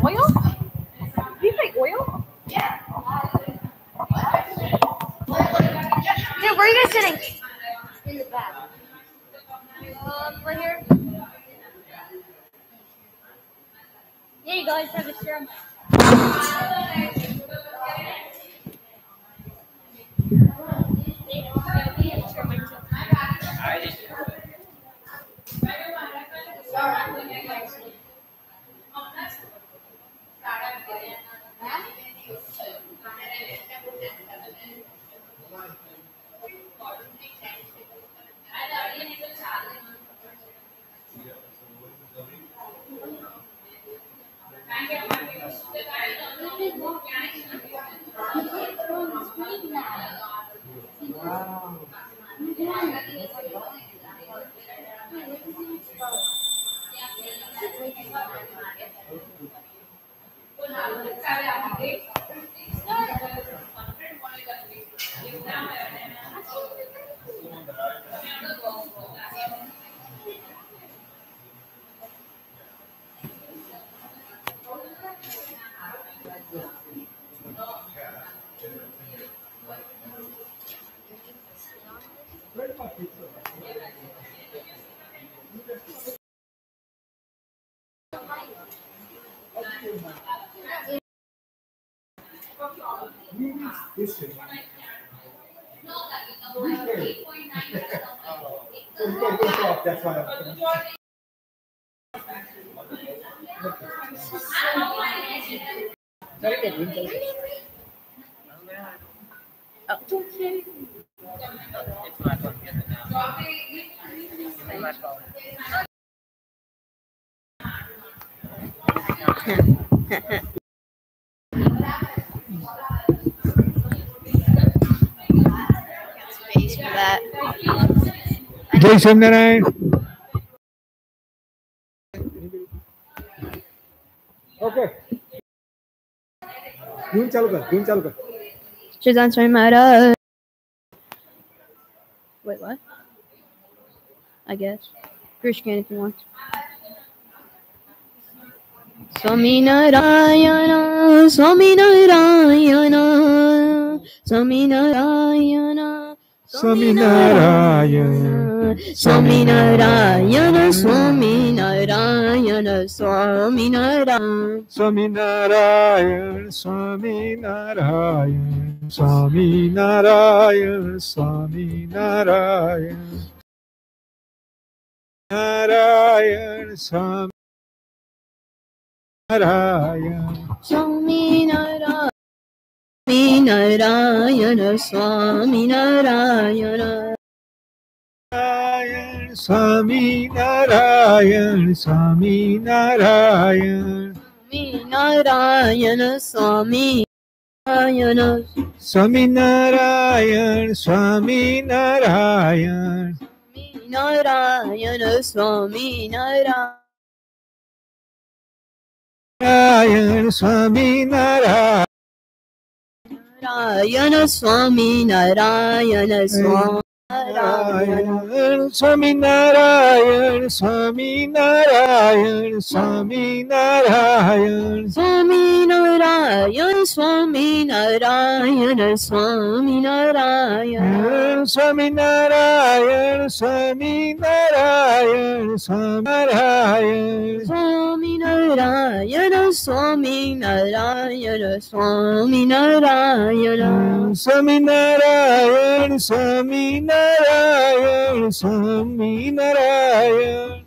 Oil? Did you say oil? Dude, where are you guys sitting? In the back. Right here. Yeah, you guys have a serum. That's why. Okay. It's my phone. It's my phone. Space for that. G.M.S.M. Okay. धुन चालू कर. She's answering my dad. Wait, what? I guess. Chris can if you want. Swami Narayana, Swami Narayana, Swami Narayana, Swami Narayana, Swami Narayana, Swami Narayana, Swami Narayana, Swami Narayana, Swami Narayana, Swami Narayana, Swami Narayana, Narayana, Swami Narayana, Swami Narayana, Swami Narayana, Swami Narayana, Swami Narayana, Narayana, Swami Narayana, Swami Narayana, Swami Narayana, Narayana, Swami Narayana, Narayana, Swami Narayana, Narayana, Swami Narayana, Swami Narayana, Swami Narayana, Swami Narayana, Swami Narayana, Swami Narayana, Swami Narayana, Swami Narayana, Swami Narayana, Swami Narayana, Swami Narayana, Swami Narayana, Swami Narayana, Swami Narayana, Swami Narayana, Swami Narayana, Swami Narayana,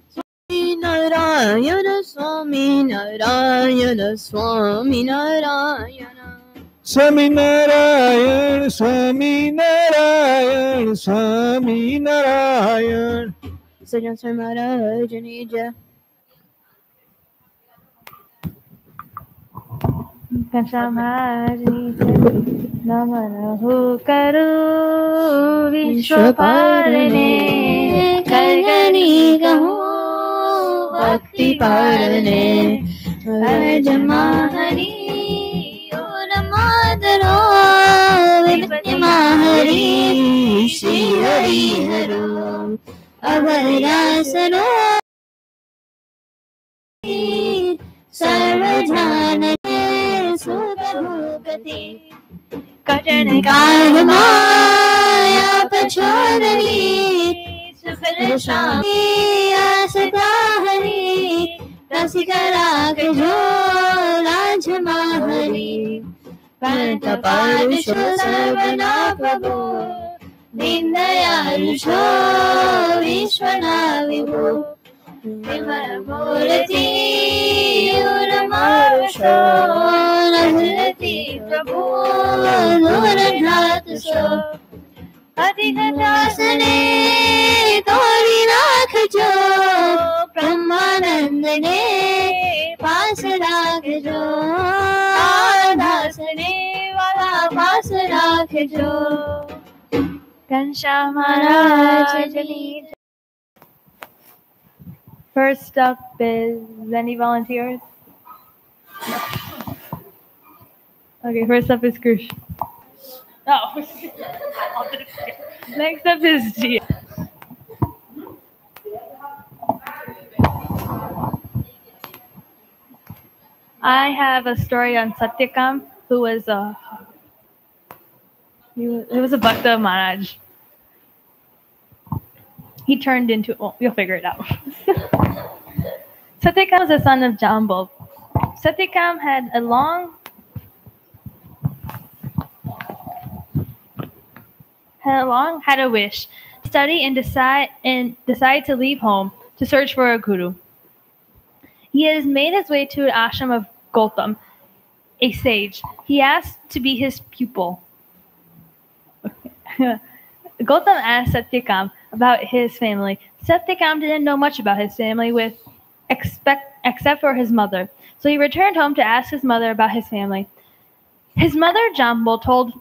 Narayana, Swami Narayana, Swami Narayana, Swami Narayana, Swami Narayana, Swami Narayan. Sajan Swami Maharaj Ni Jai. Kansa Maharaj Ni Jai. Namah Karu Vishwaparane Kargani Gahu Bhakti Parane Arjamahari Oramadaro Vipati Mahari Shri Hari Haro Abharasaro Sarvajana Sukhabhukati Kajan Karmaya Pachorani Sufarashami Asatahari Rasikara Kajo Rajamahari Panta Parusho Sarvana Prabhu Dindayarusho Vishwana Vibhu Vimarmurati Uramarusho Nahurati Prabhu Nuradhatasho Adhikatasane Tori Rakhajo Brahmanandane Paas Rakhajo Adhasane Vala Paas Rakhajo Gansha Maharaj Ni Jai. First up is any volunteers? Okay, first up is Krish. Oh. Next up is G. I have a story on Satyakam, who was a Bhakta of Maharaj. He turned into, well, you'll figure it out. Satyakam was the son of Jambal. Satyakam had a wish to study and decide to leave home to search for a guru. He has made his way to an ashram of Gautam, a sage. He asked to be his pupil. Gautam asked Satyakam about his family. Satyakam didn't know much about his family except for his mother. So he returned home to ask his mother about his family. His mother, Jambal, told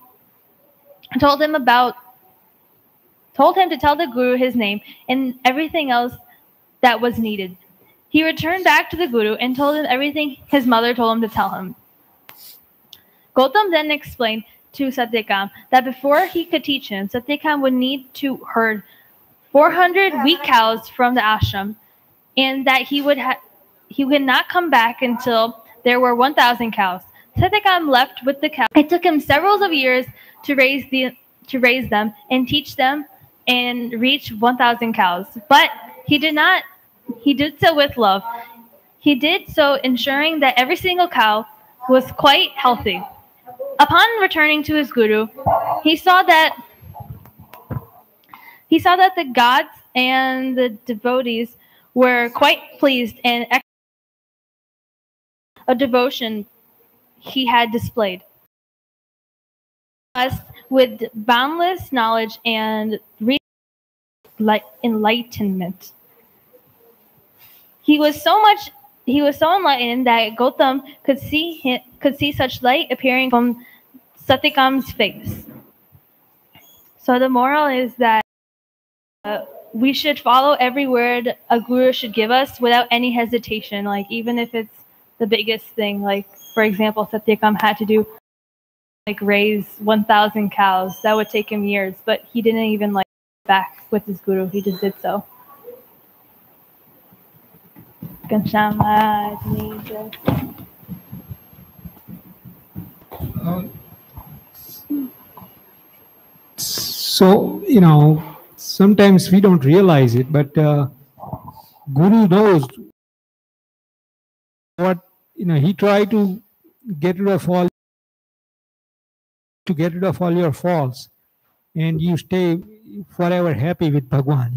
him to tell the guru his name and everything else that was needed. He returned back to the guru and told him everything his mother told him to tell him. Gautam then explained to Satyakam that before he could teach him, Satyakam would need to herd 400 weak cows from the ashram, and that he would not come back until there were 1,000 cows. Satyakam left with the cows. It took him several years to raise them and teach them and reach 1,000 cows. But he did so with love. He did so ensuring that every single cow was quite healthy. Upon returning to his guru, he saw that the gods and the devotees were quite pleased and a devotion he had displayed. With boundless knowledge and enlightenment. He was so enlightened that Gautam could see such light appearing from Satyakam's face. So the moral is that we should follow every word a guru should give us without any hesitation. Like even if it's the biggest thing, like for example, Satyakam had to do raise 1,000 cows. That would take him years, but he didn't even back with his guru. He just did so. So, sometimes we don't realize it, but Guru knows what, he tried to get rid of all your faults, and you stay forever happy with Bhagwan,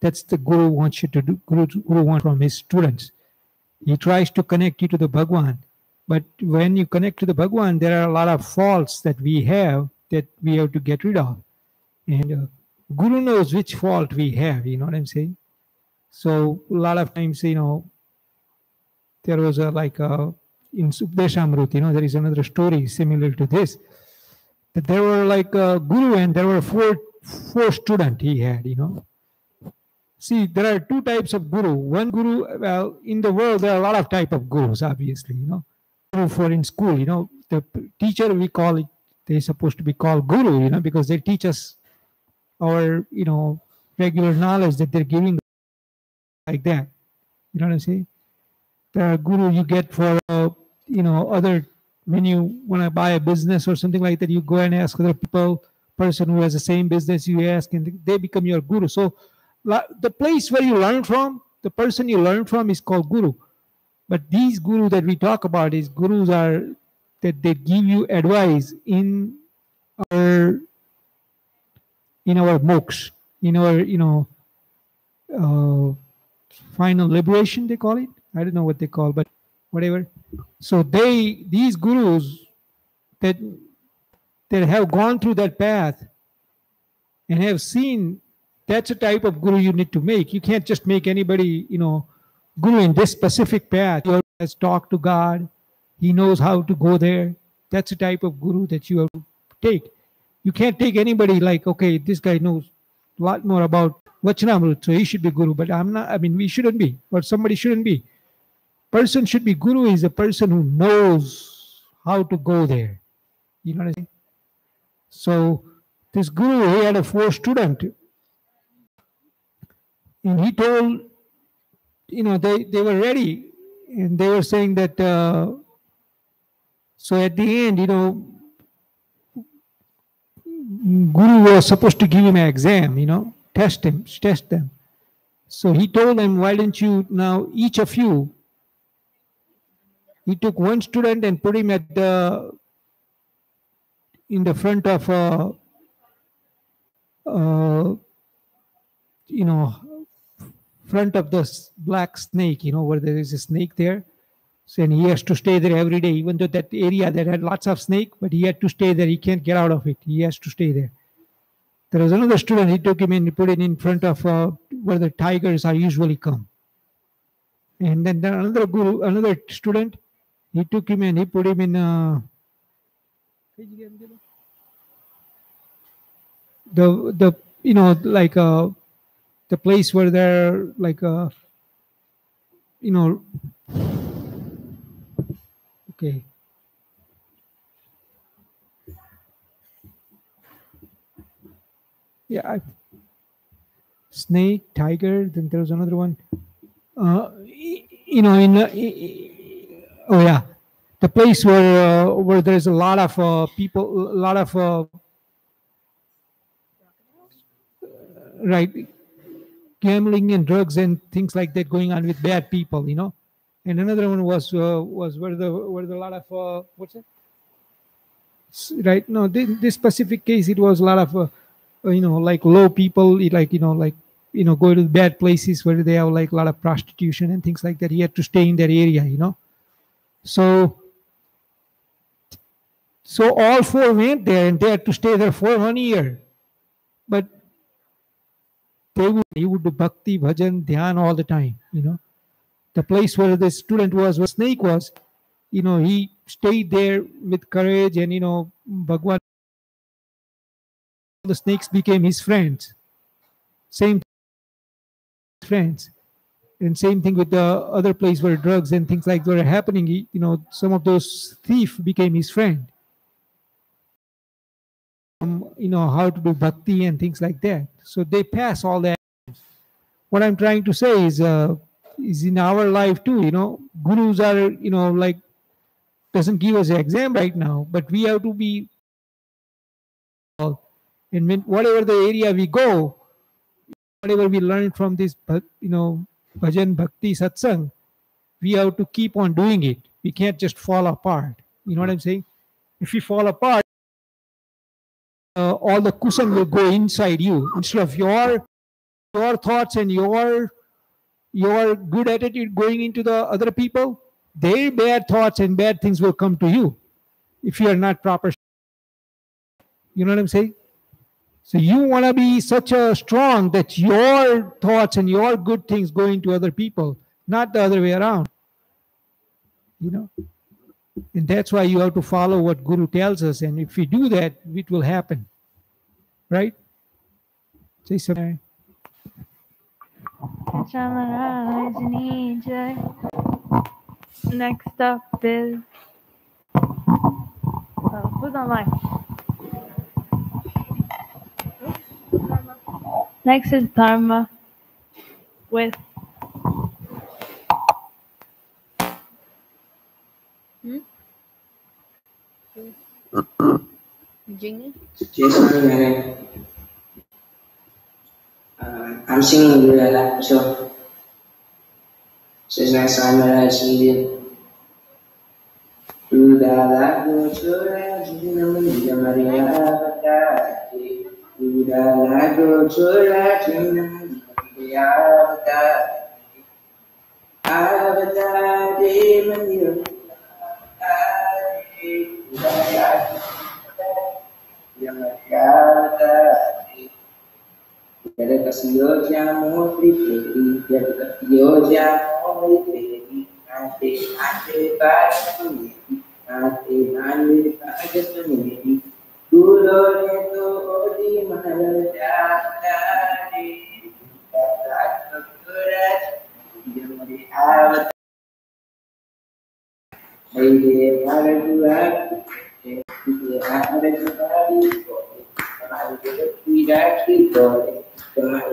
That's the Guru wants you to do. Guru wants from his students. He tries to connect you to the Bhagwan. But when you connect to the Bhagwan, there are a lot of faults that we have to get rid of. And Guru knows which fault we have. You know what I'm saying? So a lot of times, there was a like in Supdeshamrut, there is another story similar to this. That there were like a guru and there were four student he had. See, there are two types of guru. One guru, well, in the world there are a lot of type of gurus, obviously. Guru for in school, the teacher we call it. They're supposed to be called guru, because they teach us our, regular knowledge that they're giving like that. You know what I'm saying? The guru you get for, other, when you want to buy a business or something like that, you go and ask other people, person who has the same business, you ask, and they become your guru. So the place where you learn from, the person you learn from is called guru. But these guru that we talk about is gurus are that they give you advice our in our moksha, in our final liberation, they call it. I don't know what they call, but whatever. So these gurus that have gone through that path and have seen, that's a type of guru you need to make. You can't just make anybody, guru in this specific path. He has talked to God. He knows how to go there. That's a type of guru that you have to take. You can't take anybody like, okay, this guy knows a lot more about Vachanamrut, so he should be guru. But we shouldn't be, or somebody shouldn't be. Person should be guru is a person who knows how to go there. You know what I'm saying? So this guru, he had a 4 student, and he told, they were ready, and they were saying that. So at the end, guru was supposed to give him an exam, test them. So he told them, why don't you now, each of you, he took one student and put him in the front of front of the black snake, where there is a snake there. So, and he has to stay there every day, even though that area that had lots of snake, but he had to stay there. He can't get out of it. He has to stay there. There was another student, he took him and he put it in front of where the tigers are usually come. And then another student, he took him and he put him in the the place where they're like okay. Yeah, snake, tiger. Then there was another one. Oh yeah, the place where there's a lot of people, a lot of right, gambling and drugs and things like that going on with bad people, And another one was where the a lot of what's it? Right? No, this specific case, it was a lot of like low people, go to bad places where they have like a lot of prostitution and things like that. He had to stay in that area, So all 4 went there and they had to stay there for 1 year. But he would do bhakti, bhajan, dhyan all the time, The place where the student was, where snake was, he stayed there with courage and, Bhagwan, the snakes became his friends. Same friends. And same thing with the other place where drugs and things like that were happening. Some of those thieves became his friend. How to do bhakti and things like that. So they pass all that. What I'm trying to say is in our life too, gurus are, like, doesn't give us an exam right now, but we have to be, and when whatever the area we go, whatever we learn from this, bhajan, bhakti, satsang, we have to keep on doing it. We can't just fall apart. You know what I'm saying? If we fall apart, all the kusam will go inside you instead of your thoughts and your good attitude going into the other people. Their bad thoughts and bad things will come to you if you are not proper. You know what I'm saying? So you want to be such a strong that your thoughts and your good things go into other people, not the other way around. You know, and that's why you have to follow what Guru tells us. And if we do that, it will happen, right? Say something. Next up is who's online? Next is Dharma with Jingle. Jason, I'm singing Lula, so says my son, I see Lula, Lago, Chora, Gina, Maria, Lula, Lago, Chora, Gina, Maria, Avatar, Demon, Quero que se hoje amor preferi, quero que hoje amor preferi, ante para comigo, ante para comigo, tudo lento de malhar, Baby, para doar, para cuidar que dói, tomar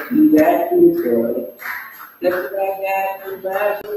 cuidar que dói. Levantar o baixo,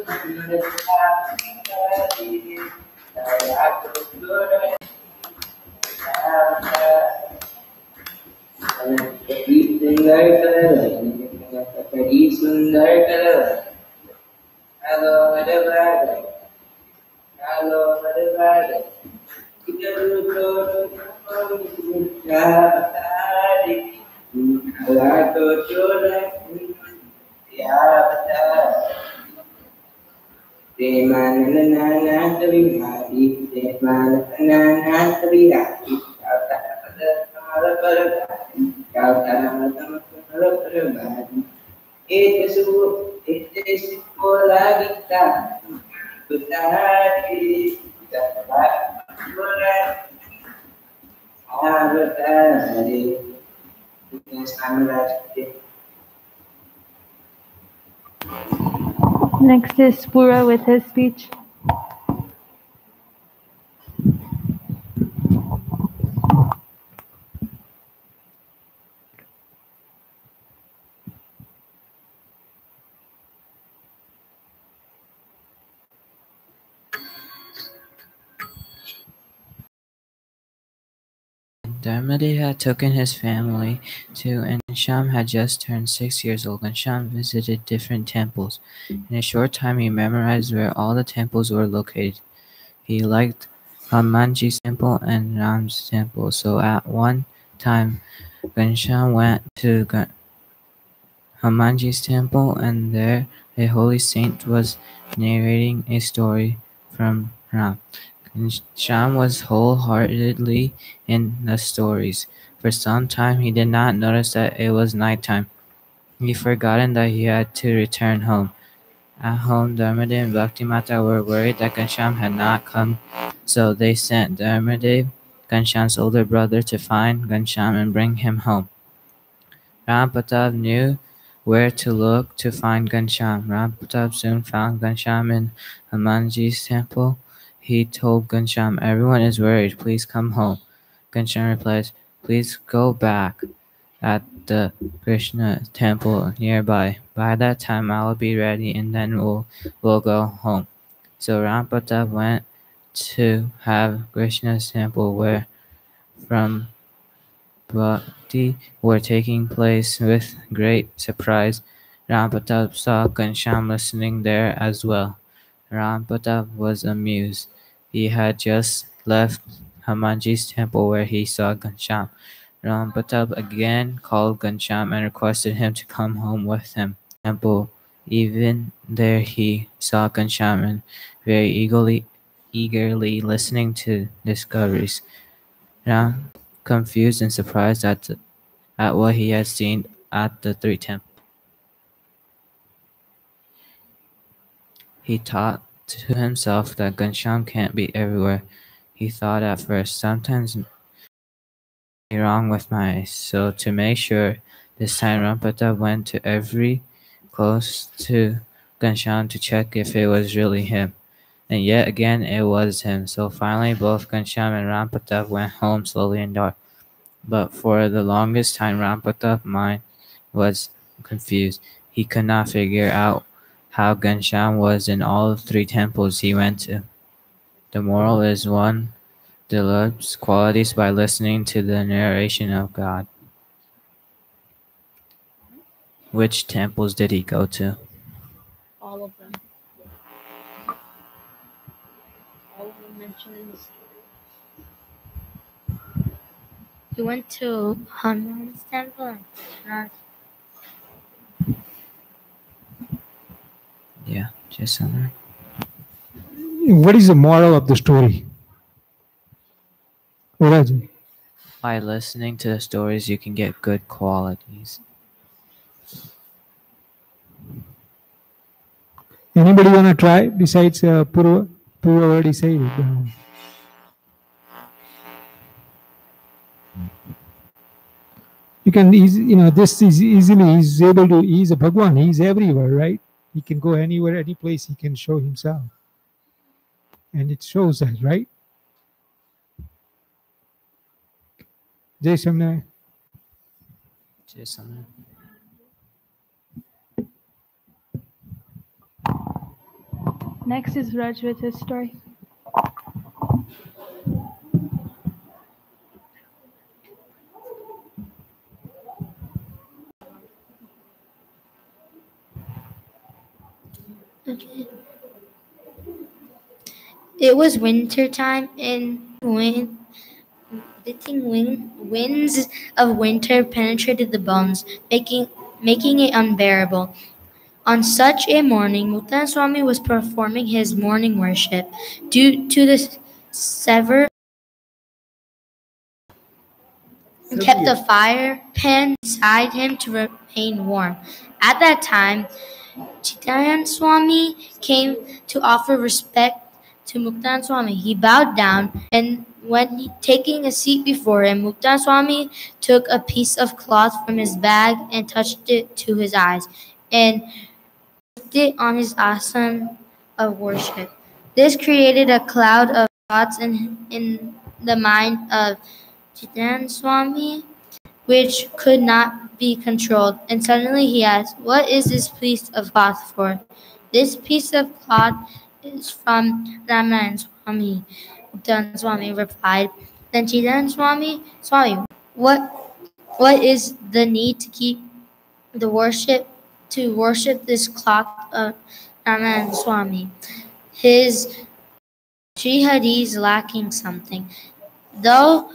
next is Spura with his speech. Dharmade had taken his family to, and Ghanshyam had just turned 6 years old. Ghanshyam visited different temples. In a short time, he memorized where all the temples were located. He liked Hanumanji's temple and Ram's temple, so at one time, Ghanshyam went to Hanumanji's temple, and there a holy saint was narrating a story from Ram. Ghanshyam was wholeheartedly in the stories. For some time he did not notice that it was night time. He forgotten that he had to return home. At home, Dharmade and Bhaktimata were worried that Ghanshyam had not come, so they sent Dharmade, Ghanshyam's older brother, to find Ghanshyam and bring him home. Ram Pratap knew where to look to find Ghanshyam. Ram Pratap soon found Ghanshyam in Hanumanji's temple. He told Ghanshyam, "Everyone is worried. Please come home." Ghanshyam replies, "Please go back at the Krishna temple nearby. By that time I'll be ready and then we'll go home." So Ram Pratap went to have Krishna's temple where from Bhakti were taking place. With great surprise, Ram Pratap saw Ghanshyam listening there as well. Ram Pratap was amused. He had just left Hanumanji's temple where he saw Ghanshyam. Ram Pratap again called Ghanshyam and requested him to come home with him. Temple. Even there he saw Ghanshyam and very eagerly listening to discoveries. Ram, confused and surprised at at what he had seen at the three temples. He thought to himself that Ghanshyam can't be everywhere. He thought at first, sometimes wrong with my eyes. So to make sure, this time Rampata went to every close to Ghanshyam to check if it was really him. And yet again it was him. So finally both Ghanshyam and Rampata went home slowly and dark. But for the longest time Rampata's mind was confused. He could not figure out how Ghanshyam was in all three temples he went to. The moral is one develops qualities by listening to the narration of God. Which temples did he go to? All of them. All of them mentioned in the story. He went to Hanuman's temple and Krishna's. Yeah, just somewhere. What is the moral of the story? Oraj? By listening to the stories, you can get good qualities. Anybody want to try besides Purva? Purva already said it. You can, this is easily, he's able to, he's a Bhagwan, he's everywhere, right? He can go anywhere, any place, he can show himself. And it shows that, right? G.M.S.M. Just somewhere. Next is Raj with his story. Okay. It was winter time and winds of winter penetrated the bones, making it unbearable. On such a morning, Muktan Swami was performing his morning worship. Due to the severe and kept a fire pan beside him to remain warm. At that time, Chittaran Swami came to offer respect to Muktan Swami. He bowed down, and when taking a seat before him, Muktan Swami took a piece of cloth from his bag and touched it to his eyes, and put it on his asana of worship. This created a cloud of thoughts in the mind of Chittaran Swami, which could not be controlled, and suddenly he asked, "What is this piece of cloth for?" "This piece of cloth is from Ramanan Swami," Muktan Swami replied. Then Chidan Swami, what is the need to keep the worship this cloth of Ramanan Swami? His Jihadi is lacking something. Though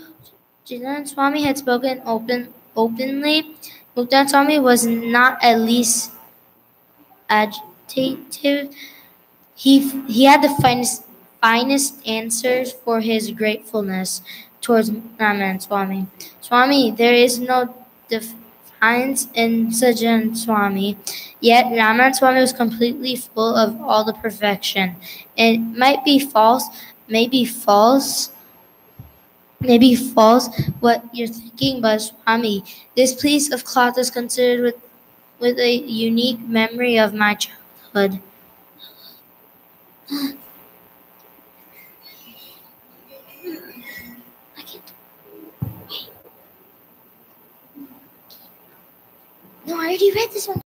Jinan Swami had spoken openly, Muktan Swami was not at least agitative. He had the finest answers for his gratefulness towards Raman Swami. Swami, there is no defiance in Sajan Swami, yet Raman Swami was completely full of all the perfection. It might be false, maybe false what you're thinking, but Swami, this piece of cloth is considered with a unique memory of my childhood. I can't. Wait. No, I already read this one.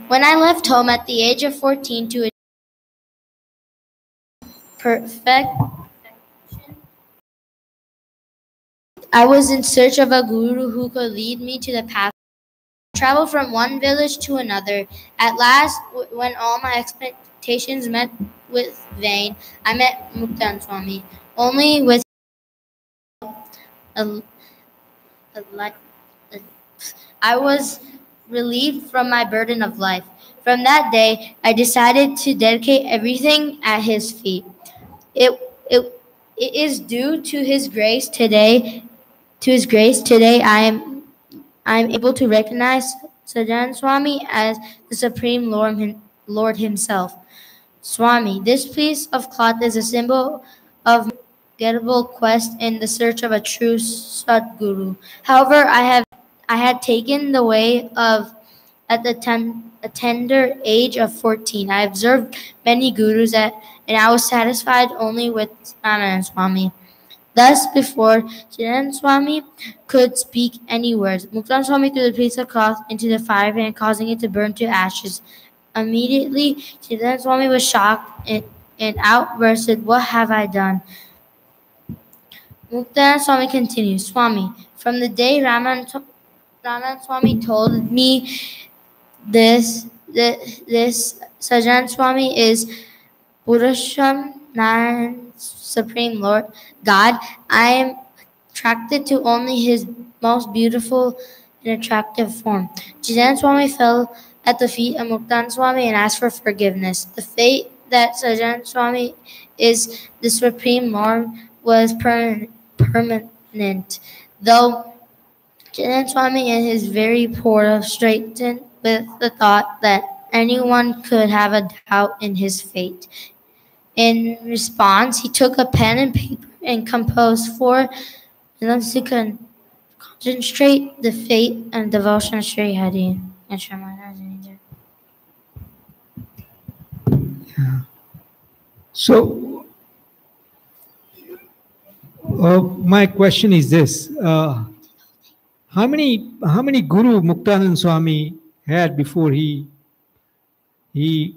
When I left home at the age of 14 to a perfect, I was in search of a guru who could lead me to the path. Travel from one village to another. At last, when all my expectations met with vain, I met Muktan Swami. Only with I was relieved from my burden of life. From that day, I decided to dedicate everything at his feet. It, it, it is due to his grace today To His grace, today I am able to recognize Sajan Swami as the Supreme Lord Himself. Swami, this piece of cloth is a symbol of my unforgettable quest in the search of a true Sadguru. However, I had taken the way of at a tender age of 14. I observed many gurus and I was satisfied only with Anand Swami. Thus, before Chidan Swami could speak any words, Muktan Swami threw the piece of cloth into the fire pan, causing it to burn to ashes. Immediately, Chidan Swami was shocked and outbursted, "What have I done?" Muktan Swami continues, "Swami, from the day Raman Swami told me this Sajan Swami is Purusham Narayan, Supreme Lord God, I am attracted to only His most beautiful and attractive form." Jidan Swami fell at the feet of Muktan Swami and asked for forgiveness. The fate that Sajan Swami is the Supreme Lord was permanent, though Jidan Swami and his very poor straightened with the thought that anyone could have a doubt in his fate. In response, he took a pen and paper and composed 4 minutes to concentrate the fate and devotion of Sri Hari. So, my question is this: how many Guru Muktanand Swami had before he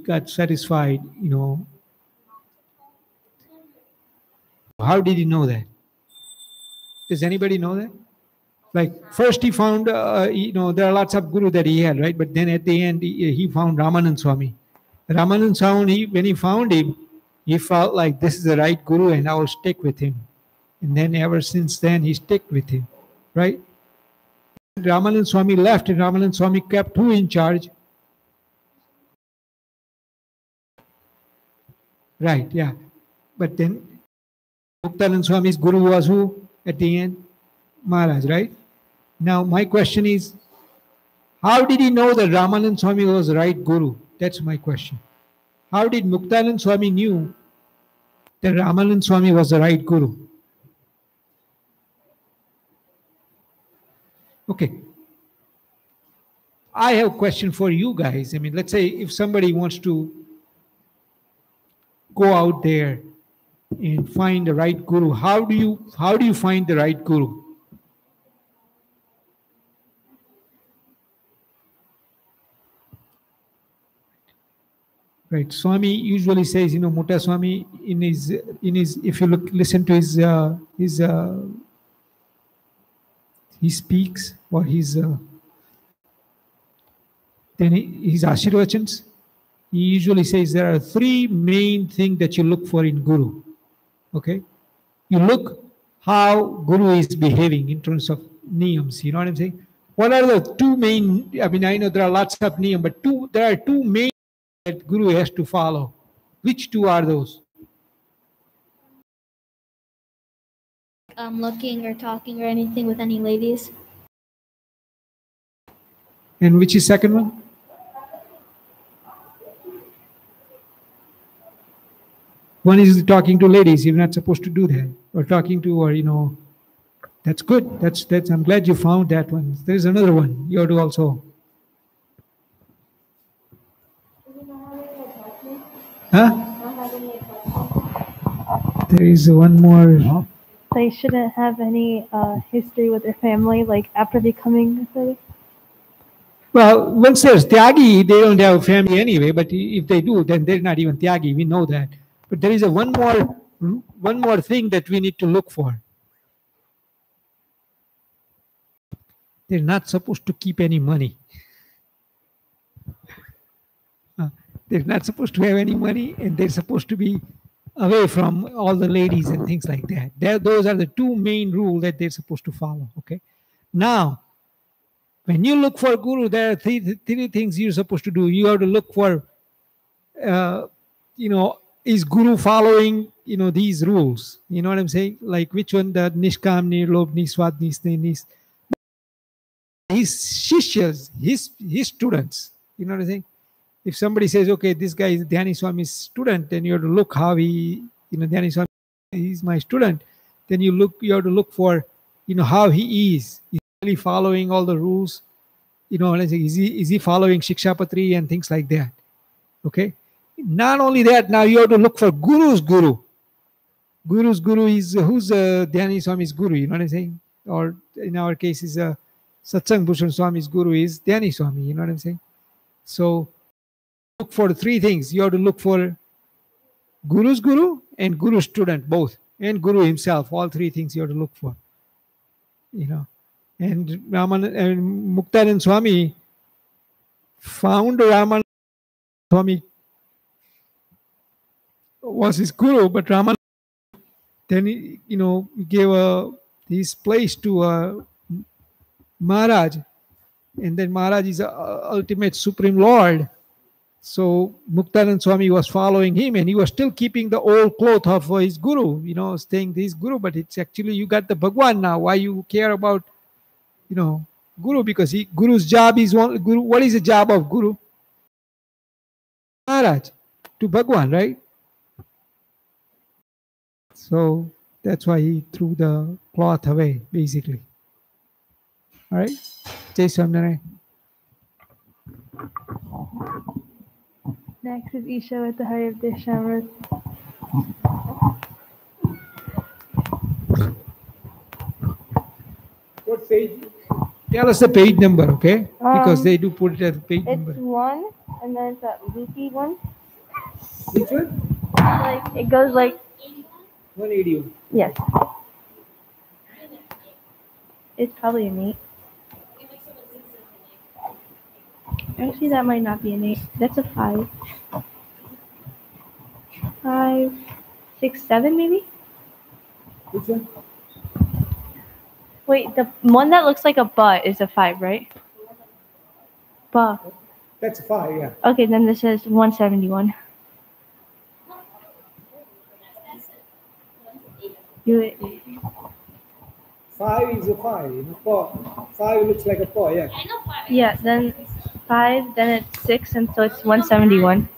got satisfied? How did he know that? Does anybody know that? Like first he found, there are lots of Guru that he had, right? But then at the end he found Ramanand Swami. Ramanand Swami, when he found him, he felt like this is the right Guru and I will stick with him. And then ever since then he stuck with him, right? Ramanand Swami left and Ramanand Swami kept who in charge? Right, yeah. But then Muktanand Swami's Guru was who at the end? Maharaj, right? Now my question is, how did he know that Ramanand Swami was the right Guru? That's my question. How did Muktanand Swami knew that Ramanand Swami was the right Guru? Okay. I have a question for you guys. I mean, let's say if somebody wants to go out there and find the right Guru, how do you find the right Guru? Right. Swami usually says, Mutta Swami in his if you listen to he speaks or his Ashirvachans, he usually says there are 3 main things that you look for in Guru. Okay? You look how Guru is behaving in terms of niyams. You know what I'm saying? What are the 2 main, I mean, I know there are lots of niyam, but there are 2 main that Guru has to follow. Which 2 are those? Looking or talking or anything with any ladies. And which is second one? One is talking to ladies. You're not supposed to do that. Or talking to, or, that's good. That's. I'm glad you found that one. There's another one. You have to also. Huh? There is one more. They shouldn't have any history with their family, like after becoming a. Well, once there's Tyagi, they don't have a family anyway, but if they do, then they're not even Tyagi. We know that. But there is one more thing that we need to look for. They're not supposed to keep any money. They're not supposed to have any money, and they're supposed to be away from all the ladies and things like that. Those are the 2 main rules that they're supposed to follow. Okay. Now, when you look for Guru, there are 3 things you're supposed to do. You have to look for, is Guru following these rules. You know what I'm saying? Like which one, the Nishkam, Nirlob, Niswad, Nisne, Nis. His shishyas, his students. You know what I'm saying? If somebody says, okay, this guy is Dhyani Swami's student, then you have to look how he, Dhyani Swami, he's my student. Then you have to look for, how he is. Is he really following all the rules? Let's say, is he following Shikshapatri and things like that? Okay. Not only that, now you have to look for Guru's Guru. Guru's Guru is who's Dhyani Swami's Guru, you know what I'm saying? Or in our case, is Satsang Bhushan Swami's Guru is Dhyani Swami, you know what I'm saying? So look for the three things. You have to look for Guru's Guru and Guru's student, both, and Guru himself. All three things you have to look for. And Raman and Muktaran Swami found Raman Swami was his guru, but Raman then gave his place to Maharaj, and then Maharaj is ultimate supreme Lord. So Muktanan Swami was following him, and he was still keeping the old cloth of his guru, saying this guru, but it's actually you got the Bhagwan now. Why you care about, guru? Because guru's job is one. Guru, what is the job of guru? Maharaj to Bhagwan, right? So that's why he threw the cloth away, basically. All right, Jai Swaminarayan. Next is Isha with the Hari of Deshamrit. What page? Tell us the page number, okay? Because they do put it as page number. It's 1, and then it's that loopy one. Which one? Like it goes like 181. yes. It's probably an 8. Actually, that might not be an 8. That's a 5. 5, 6, 7 maybe? Which one? Wait, the one that looks like a butt is a 5, right? Butt. That's a 5, yeah. Okay, then this is 171. Do it. 5 is a 5. Paw. 5 looks like a paw, yeah. Yeah, then 5, then it's 6, and so it's 171.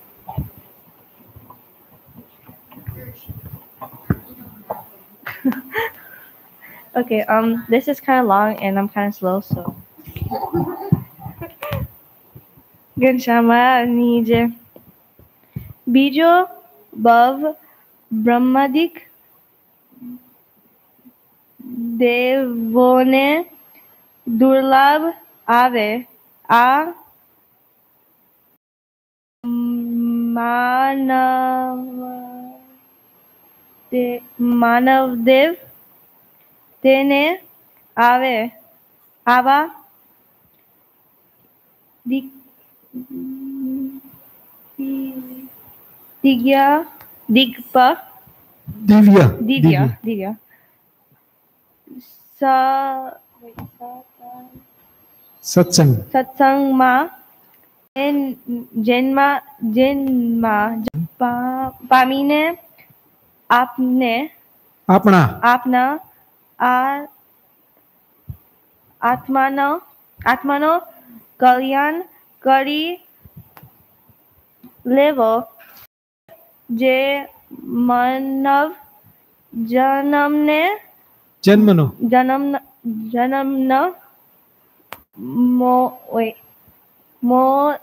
Okay, this is kind of long and I'm kind of slow, so. Ganshama nije. Bijo Bhav Brahmadik Devone Durlabh Ave A Manav Dev Tene Ave Ava Digya Digpa Divya Satsang Ma Jenma Pamine Apna Atmano Kalyan Kari Levo Je Manav Janamna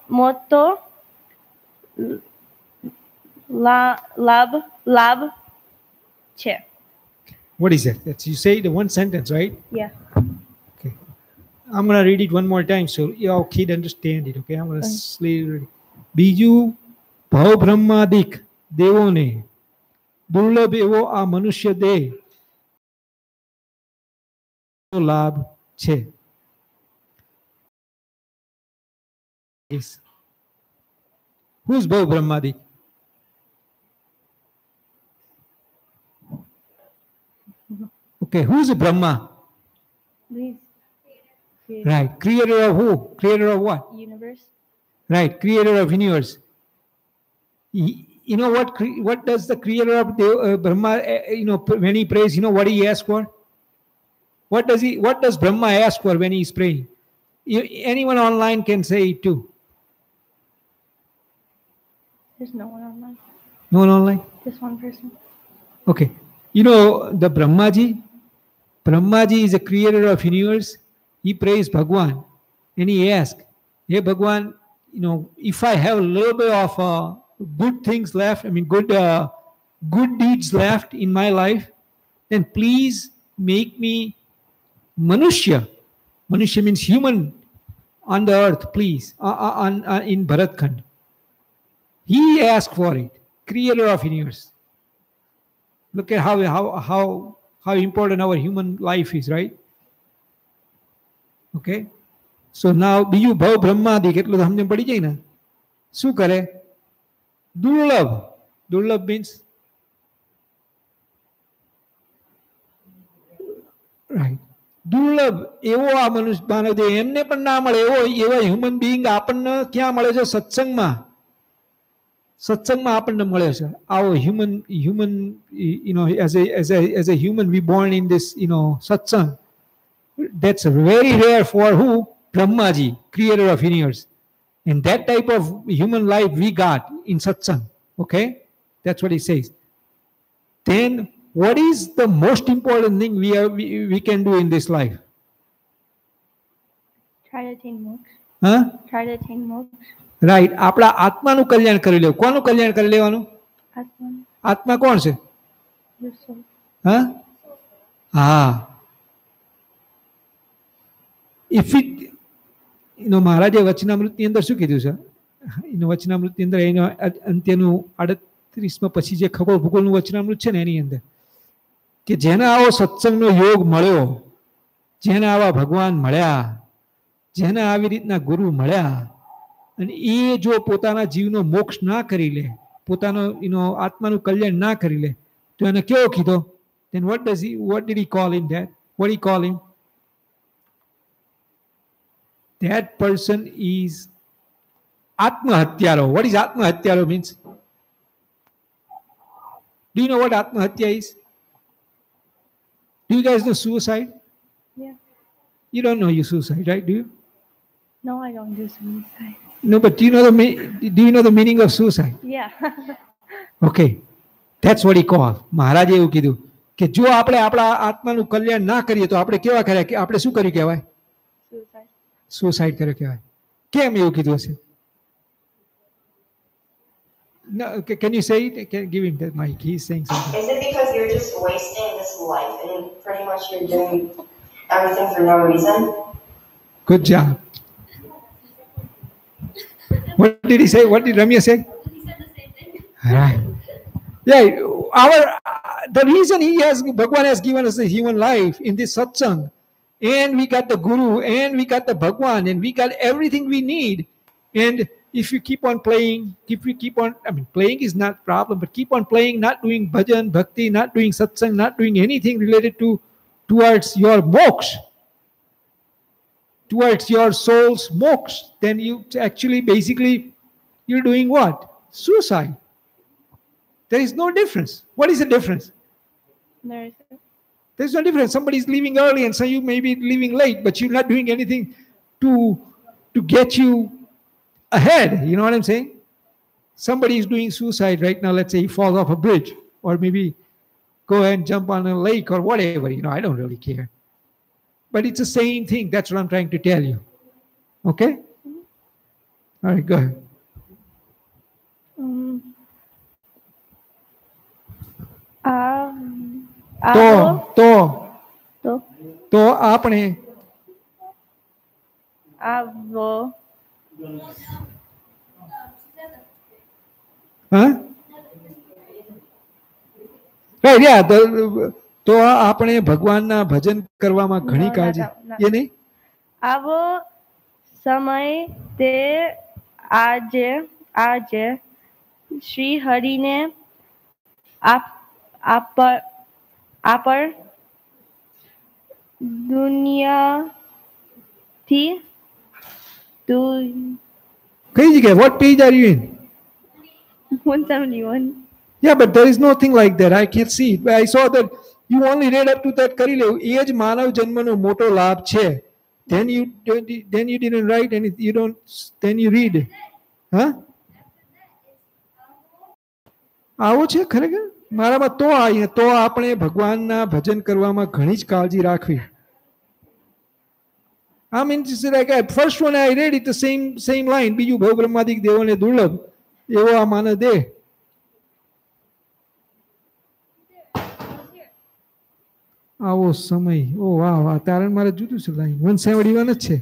Moto Lab Che. What is that? That's, you say the one sentence, right? Yeah. Okay. I'm going to read it one more time so your kid understand it, okay? I'm going to slowly read it. Biju Bhav Brahmadik Devone Durlabh evo a Manushya De Labh Che. Yes. Who's Bhav Brahmadik? Okay, who's a Brahma? Please. Right. Creator of who? Creator of what? Universe. Right. Creator of universe. You know what does the creator of Brahma, when he prays, you know what he asks for? What does Brahma ask for when he's praying? Anyone online can say it too. There's no one online. No one online? Just one person. Okay. You know the Brahmaji is a creator of universe. He prays Bhagwan and he asks, hey Bhagwan, if I have a little bit of good things left, good deeds left in my life, then please make me Manushya. Manushya means human on the earth, please, in Bharatkhand. He asked for it, creator of universe. Look at how important our human life is, right? Okay. So now બીજું ભવ બ્રહ્માદિ કેટલું સમજણ પડી જાય ને શું કરે દુર્લભ means right. દુર્લભ એવો આ મનુષ્ય માનવ દેહ એમને પણ ના મળે એવા હ્યુમન બીઈંગ આપણને ક્યાં મળે છે સત્સંગમાં આપણને મળે છે આવો human as a human we born in this satsang. That's very rare for who? Brahmaji, creator of universe. And that type of human life we got in satsang. Okay? That's what he says. Then what is the most important thing we can do in this life? Try to attain moksha. Huh? Try to attain moksha. Right. આપણા આત્માનું કલ્યાણ કરી લેવું. કોનું કલ્યાણ કરી લેવાનું? આત્મા કોણ છે? હા? હા. If it, મહારાજે વચનામૃતની અંદર શું કીધું છે? વચનામૃતની અંદર એનો અંત્યનું 38માં પછી જે ખગોળ ભૂગોળનું વચનામૃત છે ને એની અંદર કે જેને આવો સત્સંગનો યોગ મળ્યો, જેને આવા ભગવાન મળ્યા, જેને આવી રીતના ગુરુ મળ્યા અને એ જો પોતાના જીવનો મોક્ષ ના કરી લે, પોતાનો આત્માનું કલ્યાણ ના કરી લે તો એને કેવો કીધો? Then what did he call him that? What did he call him? That person is Atmahatyaro. What is Atmahatyaro means? Do you know what Atmahatya is? Do you guys know suicide? Yeah. You don't know you suicide, right? Do you? No, I don't do suicide. No, but do you know the meaning of suicide? Yeah. Okay. That's what he called. મહારાજે એવું કીધું કે જો આપણે આપણા આત્માનું કલ્યાણ ના કરીએ તો આપણે કેવા કર્યા કે આપણે શું કર્યું કહેવાય? સુસાઇડ કર્યો કહેવાય. કેમ એવું કીધું હશે? No, can you say it? Give him that mic. He's saying something. Is it because you're just wasting this life and pretty much you're doing everything for no reason? Good job. What did he say? What did Ramya say? He said the same thing. Right. Yeah, the reason Bhagwan has given us the human life in this satsang, and we got the Guru, and we got the Bhagwan, and we got everything we need. And if you keep on playing, playing is not a problem, but keep on playing, not doing bhajan, bhakti, not doing satsang, not doing anything related towards your moksha, towards your soul's moksha, then you actually basically you're doing what? Suicide. There is no difference. What is the difference? There's no difference. Somebody's leaving early and so you may be leaving late, but you're not doing anything to get you ahead. You know what I'm saying? Somebody is doing suicide right now. Let's say he falls off a bridge or maybe go and jump on a lake or whatever. I don't really care. But it's the same thing. That's what I'm trying to tell you. Okay? All right, go ahead. તો આપણે તો આપણે ભગવાનના ભજન કરવામાં ઘણી કાળજી એ નહીં આવો સમય તે આજે શ્રી હરિને આપર દુનિયાથી કઈ જગ્યાએ? What page are you in? 171. Yeah, but there is nothing like that. I can't see it. I saw that you only read up to that કરી લેવું. એ જ માનવ જન્મનો મોટો લાભ છે. Then you didn't write anything. You don't. Then you read. Huh? આવો છે ખરેખર મારામાં તો આપણે ભગવાનના ભજન કરવામાં ઘણી જ કાળજી રાખવી. I mean, it's like first one I read it the same line. બીજું ભવ બ્રહ્માદિક દેવોને દુર્લભ એવો આ માનવ દેહ. આવો સમય. ઓ વાહ વાહ તારણ મારે જુદું છે લાઈન 171 જ છે.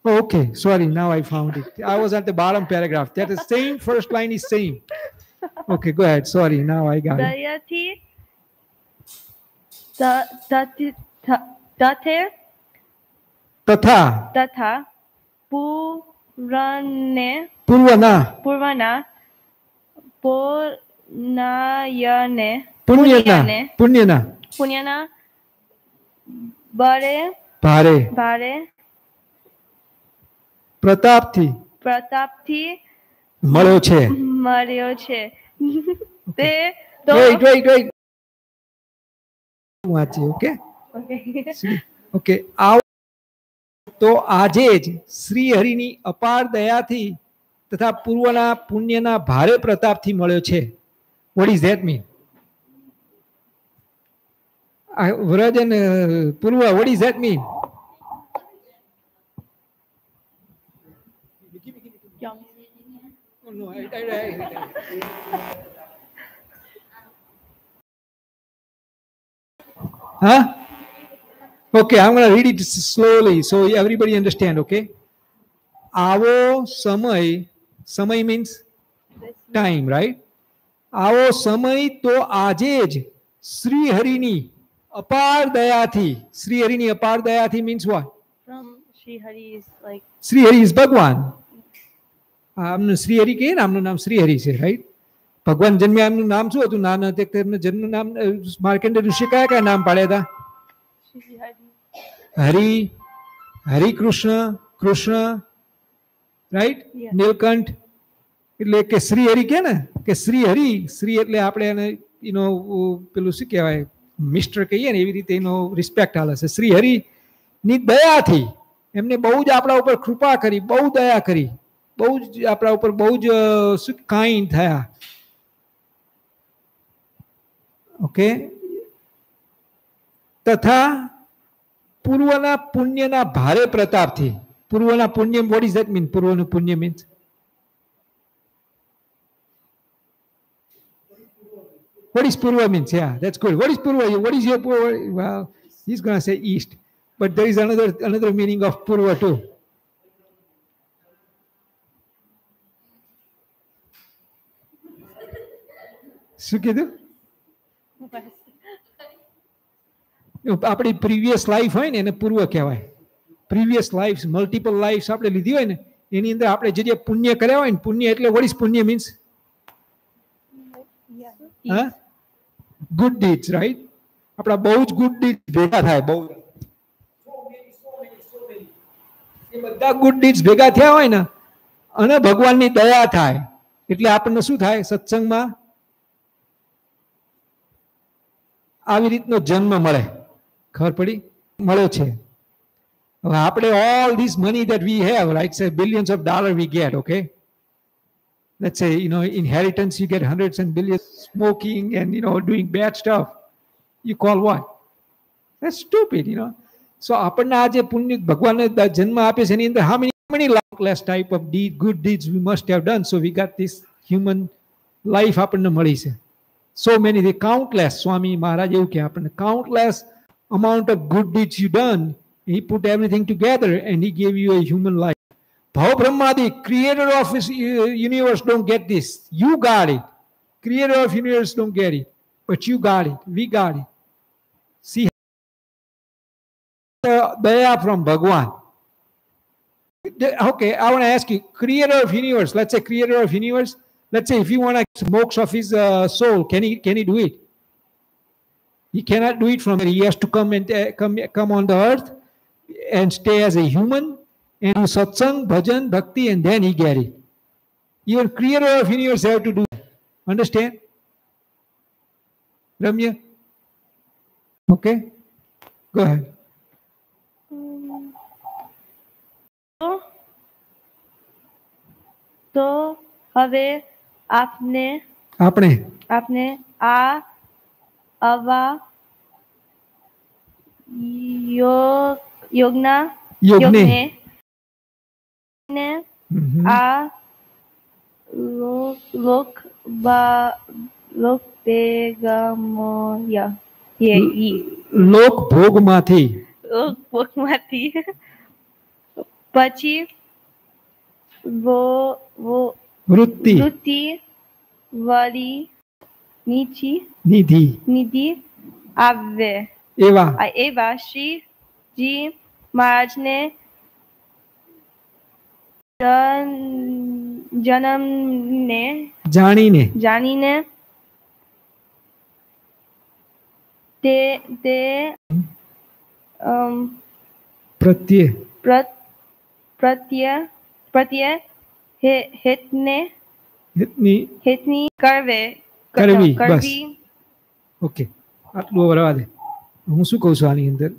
Oh, okay, sorry, now I found it. I was at the bottom paragraph. That is same, first line is same. Okay, go ahead. Sorry, now I got it. Dayati Dater Tatha Purane Purvana Purvana Purnayane Punyana Bare પ્રતાપથી મળ્યો છે. તે Wait. વાંચીએ. Okay આવો તો આજે જ શ્રી હરિની અપાર દયાથી તથા પૂર્વના પુણ્યના ભારે પ્રતાપથી મળ્યો છે. What does that mean? Vraj and Purva, what does that mean? Oh, no, Huh? Okay, I'm going to read it slowly so everybody understand, okay? Avo samay means time, right? Avo samay to આજે જ શ્રી હરિની અપાર દયાથી. શ્રી હરિની અપાર દયાથી means what? From Sri Hari is like. Shri Hari is ભગવાન. આમનું શ્રી હરિ કહીએ ને આમનું નામ શ્રી હરિ છે, રાઈટ? ભગવાન જન્મ્યા એમનું નામ શું હતું? નાના તેમનું જન્મનું નામ માર્કંડેય ઋષિ કયા નામ પાડ્યા હતા? હરિ કૃષ્ણ, રાઈટ? નીલકંઠ. એટલે કે શ્રી હરિ કે ને કે શ્રી હરિ, શ્રી એટલે આપણે એને એનો પેલું શું કહેવાય મિસ્ટર કહીએ ને એવી રીતે એનો રિસ્પેક્ટ હાલે છે. શ્રી હરિ ની દયાથી એમને બહુ જ આપણા ઉપર કૃપા કરી, બહુ દયા કરી, બહુ જ આપણા ઉપર બહુ જ શું કાઇન્ડ થયા. ઓકે. તથા પૂર્વના પુણ્યના ભારે પ્રતાપથી. પૂર્વના પુણ્ય, what does that mean? પૂર્વનું પુણ્ય means what is Purva means? Yeah, that's good. What is Purva? What is your Purva? Well, he's going to say east, but there is another meaning of Purva too. શું કીધું? આપણી previous life હોય ને એને પૂર્વ કહેવાય. Previous life, multiple life આપણે લીધી હોય ને એની અંદર આપણે જે પુણ્ય કર્યા હોય ને, પુણ્ય એટલે what is પુણ્ય means? Huh? Good deeds, right? આપણા બહુ જ ગુડ ડીડ્સ ભેગા થાય. બહુ એ બધા ગુડ ડીડ્સ ભેગા થયા હોય ને અને ભગવાનની દયા થાય એટલે આપણને શું થાય? સત્સંગમાં આવી રીતનો જન્મ મળે. ખબર પડી? મળ્યો છે. હવે આપણે all this money that we have, right, say billions of dollars we get, okay? Let's say, inheritance, you get hundreds and billions, smoking and, doing bad stuff. You call what? That's stupid, So, આપણને આ જે પુણ્ય ભગવાનને જન્મ આપે છે એની અંદર how many countless type of good deeds we must have done, so we got this human life આપણને મળી છે. So many, they countless. Swami Maharaj એવું કે આપણને countless amount of good deeds you done. He put everything together and he gave you a human life. Bhav Brahmadi, creator of his universe, don't get this. You got it. Creator of universe don't get it. But you got it. We got it. See, daya from Bhagwan. Okay, I want to ask you, creator of universe, let's say creator of universe, let's say if you want to moksha of his soul, can he do it? He cannot do it from there. He has to come on the earth and stay as a human and do satsang, bhajan, bhakti, and then he get it. Even creator of universe have to do that. Understand? Ramya? Okay? Go ahead. તો હવે આપને આપણે આ આવા યોગને Mhm. આ લોક બેગમોયા લોક ભોગમાંથી લોકમાંથી પછી વૃત્તિ વૃત્તિ વાળી નિધિ નિધિ આવે એવા શ્રીજી મહારાજને જન્મને જાણીને તે પ્રત્યે હેતની કરવી ઓકે આટલું રવા દે હું શું કહું છું આની અંદર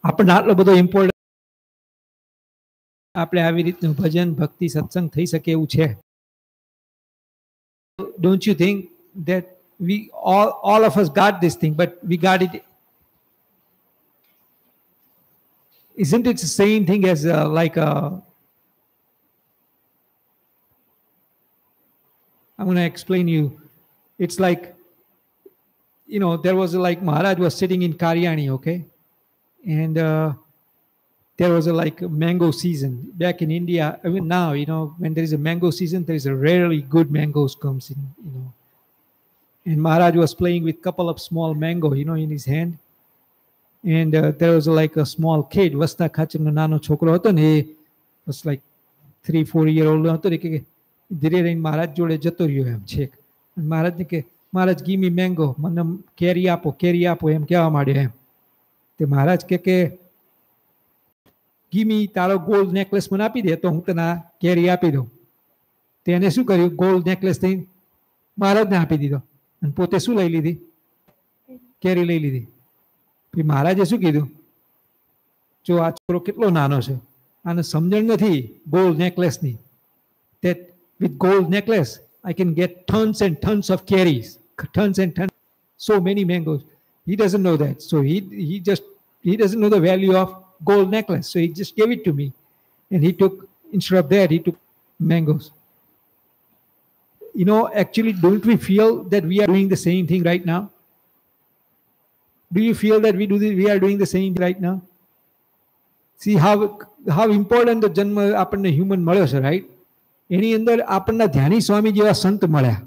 આપણને આટલો બધો ઇમ્પોર્ટન્ટ આપણે આવી રીતનું ભજન ભક્તિ સત્સંગ થઈ શકે એવું છે don't you think that we all of us got this thing but we got it isn't it the same thing as I'm going to explain you it's like there was like Maharaj was sitting in Karyani, okay, and there was a mango season back in India. Even now, when there is a mango season, there is a rarely good mangoes comes in, and Maharaj was playing with couple of small mango, in his hand, and there was a small kid, Vasta Khachano nano chokro હતો ને was like 3-4 year old હતો ને કે ધીરે રહીને મહારાજ જોડે જતો રહ્યો એમ છેક મહારાજને કે મહારાજ ગી મી મેંગો મને કેરી આપો એમ કહેવા માંડ્યો એમ તે મહારાજ કે ગી મી તારો ગોલ્ડ નેકલેસ મને આપી દે તો હું તને કેરી આપી દઉં તેને શું કર્યું ગોલ્ડ નેકલેસ થઈ મહારાજને આપી દીધો અને પોતે શું લઈ લીધી કેરી લઈ લીધી પછી મહારાજે શું કીધું જો આ છોકરો કેટલો નાનો છે આને સમજણ નથી gold નેકલેસની that with gold necklace I can get tons and tons of carries, tons and tons, so many mangoes. He doesn't know that, so he doesn't know the value of gold necklace, so he just gave it to me, and he took instead of that he took mangoes. Actually, don't we feel that we are doing the same thing right now? Do you feel that we are doing the same thing right now? See how important the janma આપણને human મળ્યો છે, right? એની અંદર આપણને ધ્યાની સ્વામી જેવા સંત મળ્યા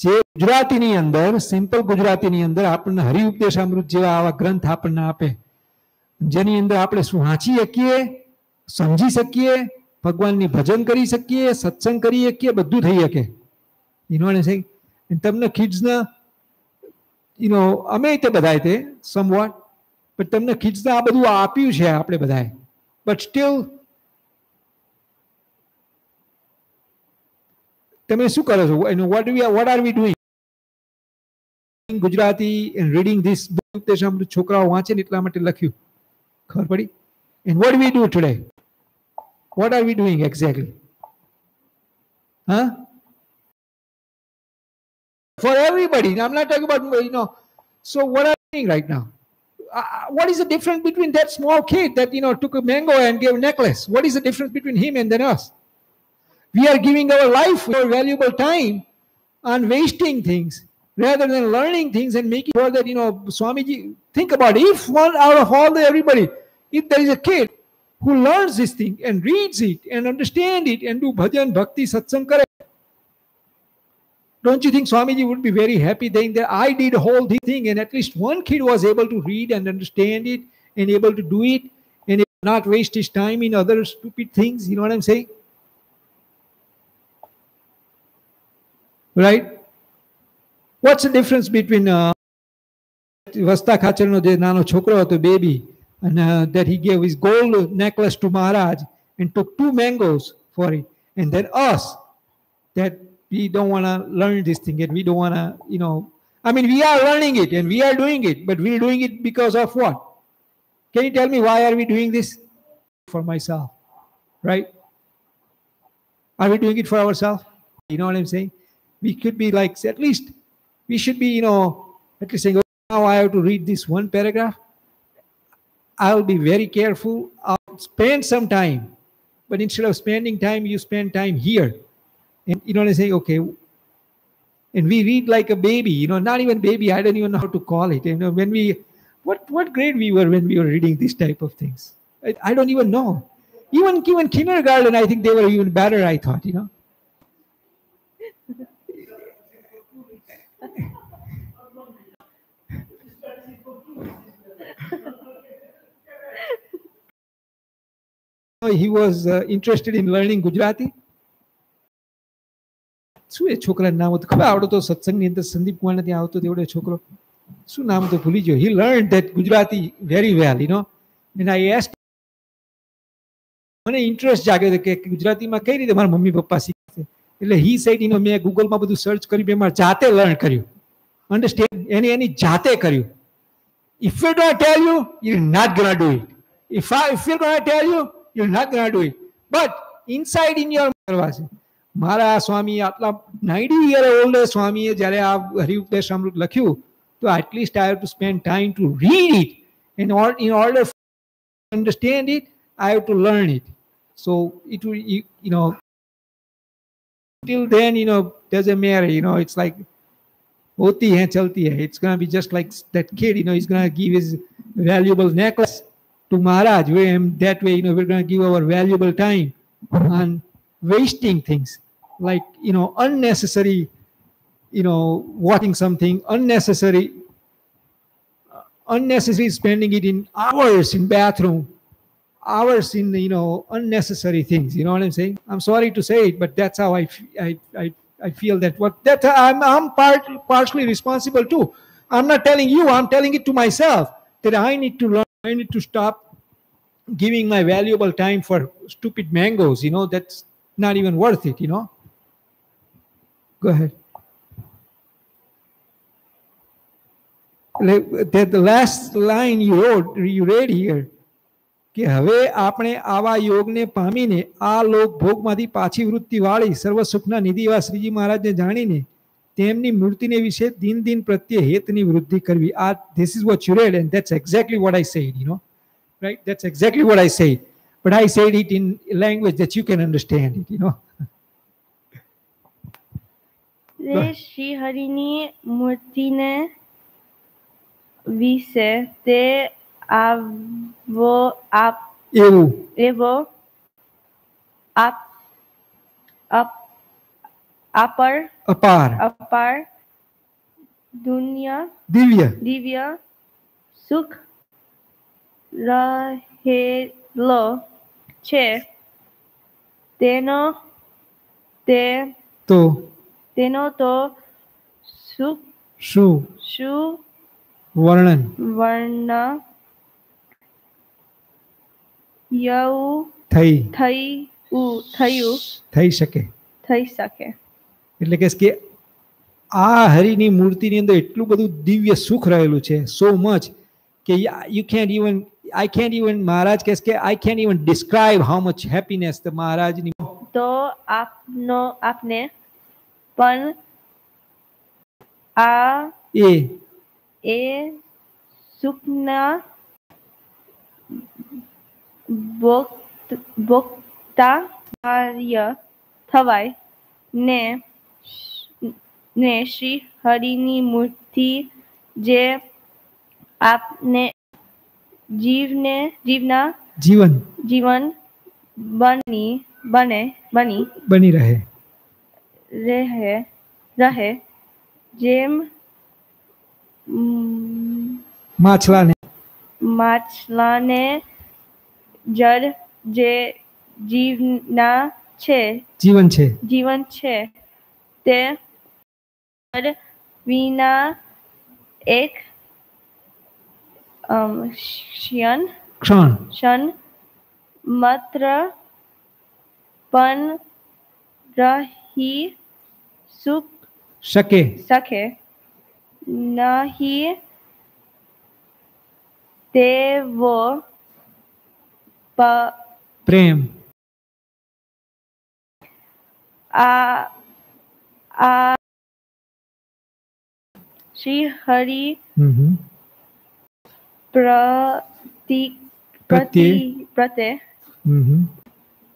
જે ગુજરાતીની અંદર સિમ્પલ ગુજરાતીની અંદર આપણને હરિઉપદેશામૃત જેવા આવા ગ્રંથ આપણને આપે જેની અંદર આપણે વાંચી શકીએ સમજી શકીએ ભગવાનની ભજન કરી શકીએ સત્સંગ કરી શકીએ બધું થઈ શકે તમને કિડ્સને અમે તે બધાએ તે સમવોટ પણ તમને કિડ્સને આ બધું આપ્યું છે આપણે બધાએ બટ સ્ટીલ તમે શું કરો છો what are we doing Gujarati and reading this book તે છોકરાઓ વાંચે ને એટલા માટે લખ્યું ખબર પડી and what do we do today what are we doing exactly for everybody I'm not talking about so what are we doing right now what is the difference between that small kid that took a mango and gave a necklace what is the difference between him and then us we are giving our life, our valuable time on wasting things rather than learning things and making sure that, Swamiji, think about it. If one out of all everybody, if there is a kid who learns this thing and reads it and understands it and do bhajan, bhakti, satsang, don't you think Swamiji would be very happy saying that I did a whole thing and at least one kid was able to read and understand it and able to do it and not waste his time in other stupid things? You know what I'm saying? Right? What's the difference between Vasta Khacharno je nano chokro to baby and that he gave his gold necklace to Maharaj and took 2 mangoes for it. And then us, that we don't want to learn this thing and we don't want to, I mean, we are learning it and we are doing it, but we're doing it because of what? Can you tell me why are we doing this? For myself, right? Are we doing it for ourselves? You know what I'm saying? We could be like, at least we should be, at least saying, oh, now I have to read this one paragraph. I'll be very careful. I'll spend some time. But instead of spending time, you spend time here. And you know what I'm saying? Okay. And we read like a baby, not even baby, I don't even know how to call it. When what grade we were when we were reading this type of things? I don't even know. Even kindergarten, I think they were even better, I thought, He was interested in learning Gujarati. શું એ છોકરાનું નામ હતું ખબર? આવડો તો સત્સંગની અંદર સંદીપ કુમારને ત્યાં આવતો એવડો છોકરો, શું નામ તો ભૂલી ગયો. He learned that Gujarati very well, and I asked, મને ઇન્ટરેસ્ટ જાગ્યો હતો કે ગુજરાતીમાં કઈ રીતે મારા મમ્મી પપ્પા શીખે. એટલે he said, મેં ગૂગલમાં બધું સર્ચ કર્યું, મેં મારા જાતે લર્ન કર્યું, અન્ડરસ્ટેન્ડ એની જાતે કર્યું. If we're going to tell you, you're not going to do it. If we're going to tell you, you're not going to do it. But inside in your કરવા છે. મારા સ્વામી આટલા 90-year-old સ્વામીએ જ્યારે આ હરિઉપદેશ અમૃત લખ્યું, તો at least I have to spend time to read it. And in order to understand it, I have to learn it. So it will, till then, doesn't matter, it's like, hoti hai, chalti hai. It's going to be just like that kid, he's going to give his valuable necklace to Maharaj. That way, we're going to give our valuable time on wasting things. Like, unnecessary, watching something, unnecessary spending it in hours in bathroom, hours in, unnecessary things. You know what I'm saying? I'm sorry to say it, but that's how I feel that I'm partially responsible too. I'm not telling you, I'm telling it to myself that I need to learn, I need to stop giving my valuable time for stupid mangoes, that's not even worth it, Go ahead. The last line you read here, કે હવે આપણે આવા યોગને પામીને આ લોક ભોગમાંથી પાછી વૃત્તિ વાળી સર્વ સુખના નિધિ એવા શ્રીજી મહારાજને જાણીને તેમની મૂર્તિને વિશે દિન દિન પ્રત્યે હેતની વૃદ્ધિ કરવી. This is what you read, and that's exactly what I said, right? That's exactly what I said. But I said it in language that you can understand it, રે શ્રી હરિની મૂર્તિને વિશે તે એવો અપાર દિવ્ય સુખ રહેલો છે, તેનો તો શું વર્ણન થઈ શકે. એટલે કે આ હરિની મૂર્તિની અંદર એટલું બધું દિવ્ય સુખ રહેલું છે, so much કે I can't even મહારાજ કહે કે I can't even describe how much happiness the મહારાજની. તો આપને પણ એ સુખના ભોગતા થવાય ને શ્રી હરિની મૂર્તિ જે આપને જીવન બની રહે જેમ માછલાને જળ જે જીવન છે તે વિના એક ક્ષણ માત્ર પણ રહી શકે નહીં તેવો પ્રેમ આ શ્રી હરિ પ્રત્યે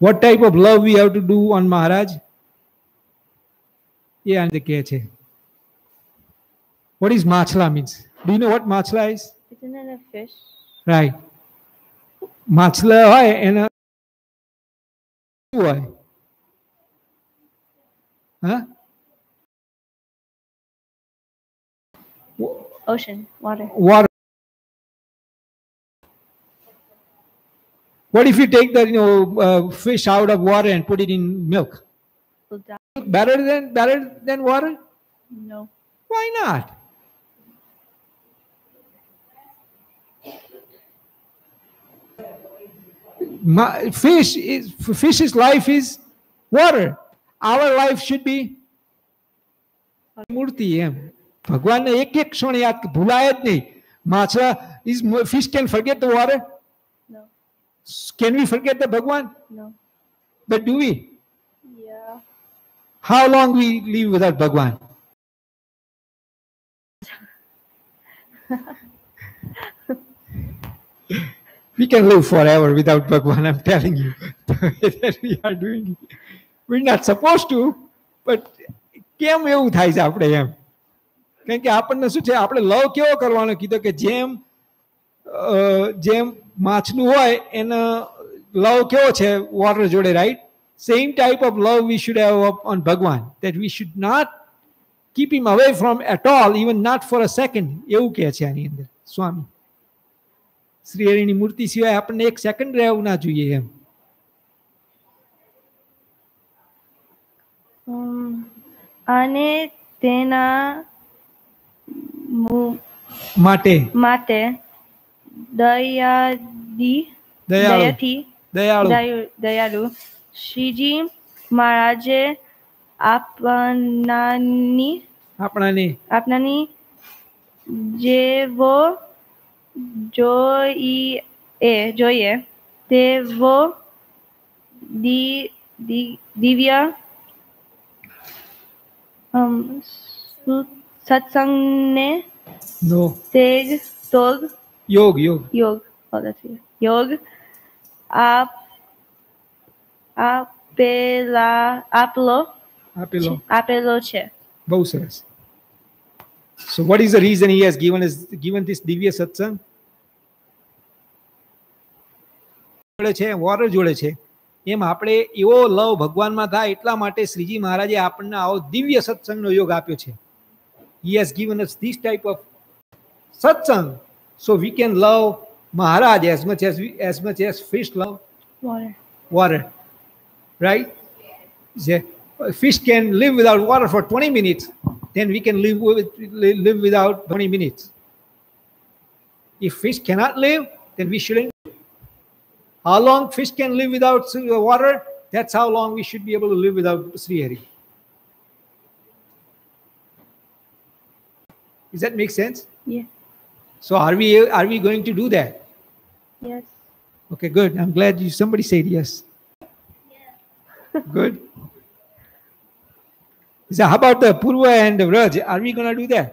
what type of love we have to do on Maharaj? Yeah, and the કહે what is machla means? Do you know what machla is? Isn't it a fish? Right. Machla હોય એના શું હોય? Huh? Ocean, water. What if you take the fish out of water and put it in milk? Better than water? No. Why not? Fish's life is water. Our life should be મૂર્તિ એમ ભગવાનને એક એક ક્ષણ યાદ ભૂલાય જ નહીં. માછલા fish can forget the water? No. Can we forget the Bhagwan? No. But do we? Yeah. How long we live without Bhagwan? We can live forever without Bhagwan, I'm telling you. That we are doing it. We're not supposed to, but કેમ એવું થાય છે આપણે એમ? કારણ કે આપણને શું છે, આપણે લવ કેવો કરવાનો કીધો કે જેમ માછલું હોય એનો લવ કેવો છે વોટર જોડે, right? Same type of love we should have on Bhagwan, that we should not keep him away from at all, even not for a second. એવું કહે છે આની અંદર સ્વામી. શ્રી હરિની મૂર્તિ સિવાય આપણને એક સેકન્ડ રહેવું ના જોઈએ એમ. અને તેના માટે દયાળુ શ્રીજી મહારાજે આપણાની જેવો જોઈએ તેવો દિવ્ય સત્સંગને તેજ યોગ આપેલો છે. બહુ સરસ. So what is the reason he has given this divya satsang? Water જોડે છે એમ આપણે એવો લવ ભગવાનમાં થાય એટલા માટે શ્રીજી મહારાજે આપણને આવો દિવ્ય સત્સંગનો યોગ આપ્યો છે. He has given us this type of satsang so we can love Maharaj as much as fish love water. Right? Fish can live without water for 20 minutes, then we can live without 20 minutes. If fish cannot live, then we shouldn't. How long fish can live without water? That's how long we should be able to live without Sri Hari. Does that make sense? Yeah. So are we going to do that? Yes. Okay, good. I'm glad somebody said yes. Yeah. Good. So how about the Purva and the Vraj? Are we going to do that?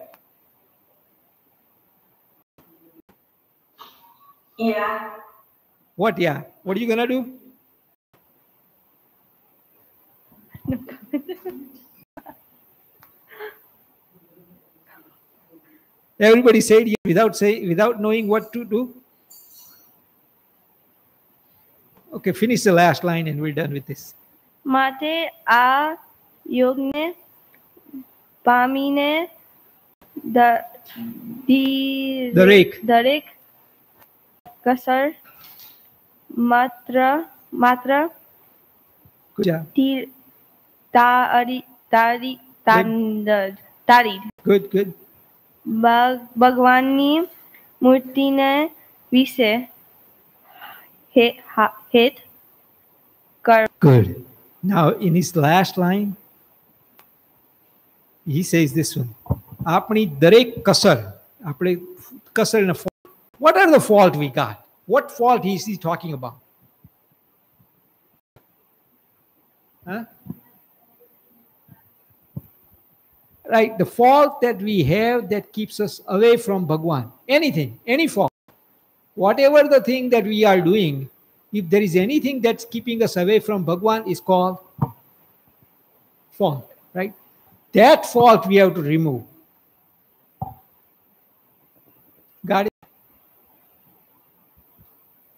Yeah. What? Yeah. What are you going to do? Everybody said yes without knowing what to do. Okay, finish the last line and we're done with this. માટે આ યોગને પામીને દરેક કસર માત્ર તારી Good. ભગવાનની મૂર્તિને વિશે હેત કર. Good. Now, in his last line, he says this one. આપણી દરેક કસર, આપણે કસર and fault. What are the fault we got? What fault is he talking about? Huh? Right, the fault that we have that keeps us away from Bhagwan. Anything, any fault. Whatever the thing that we are doing, if there is anything that's keeping us away from Bhagwan, is called fault, right? That fault we have to remove. Got it?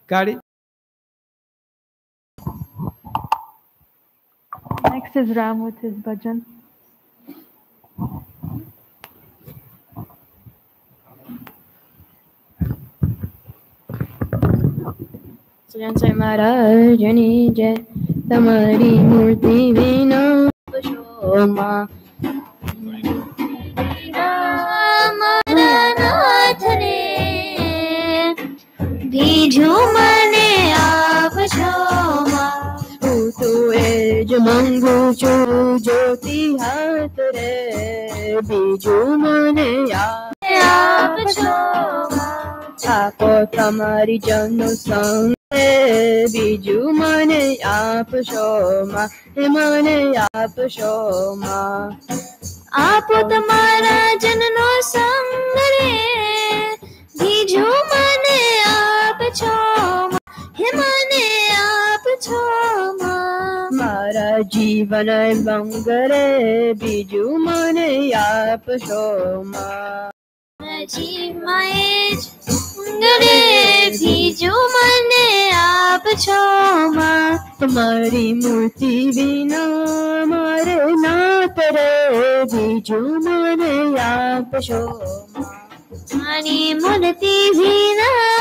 Got it? Next is Ram with his bhajan. જય મહારાજની જય તમારી મૂર્તિ વિના પશોમાં મારા નાથ રે બીજું મને આપશો હું તો એ જ મંગુ છું જ્યોતિ હાથ રે બીજું મને આપશો આપો તમારી જન સંગ બીજું મને આપશો મને આપશો આપો તમારા જનનો સંગ રે બીજું મને આપશો મને આપશો મારા જીવન બંગરે બીજું મને આપશો જીવમાં ગરે બીજું મને આપશો તમારી મૂર્તિ વિના મારે નાથ રે બીજું મને આપશો મારી મૂર્તિ વિના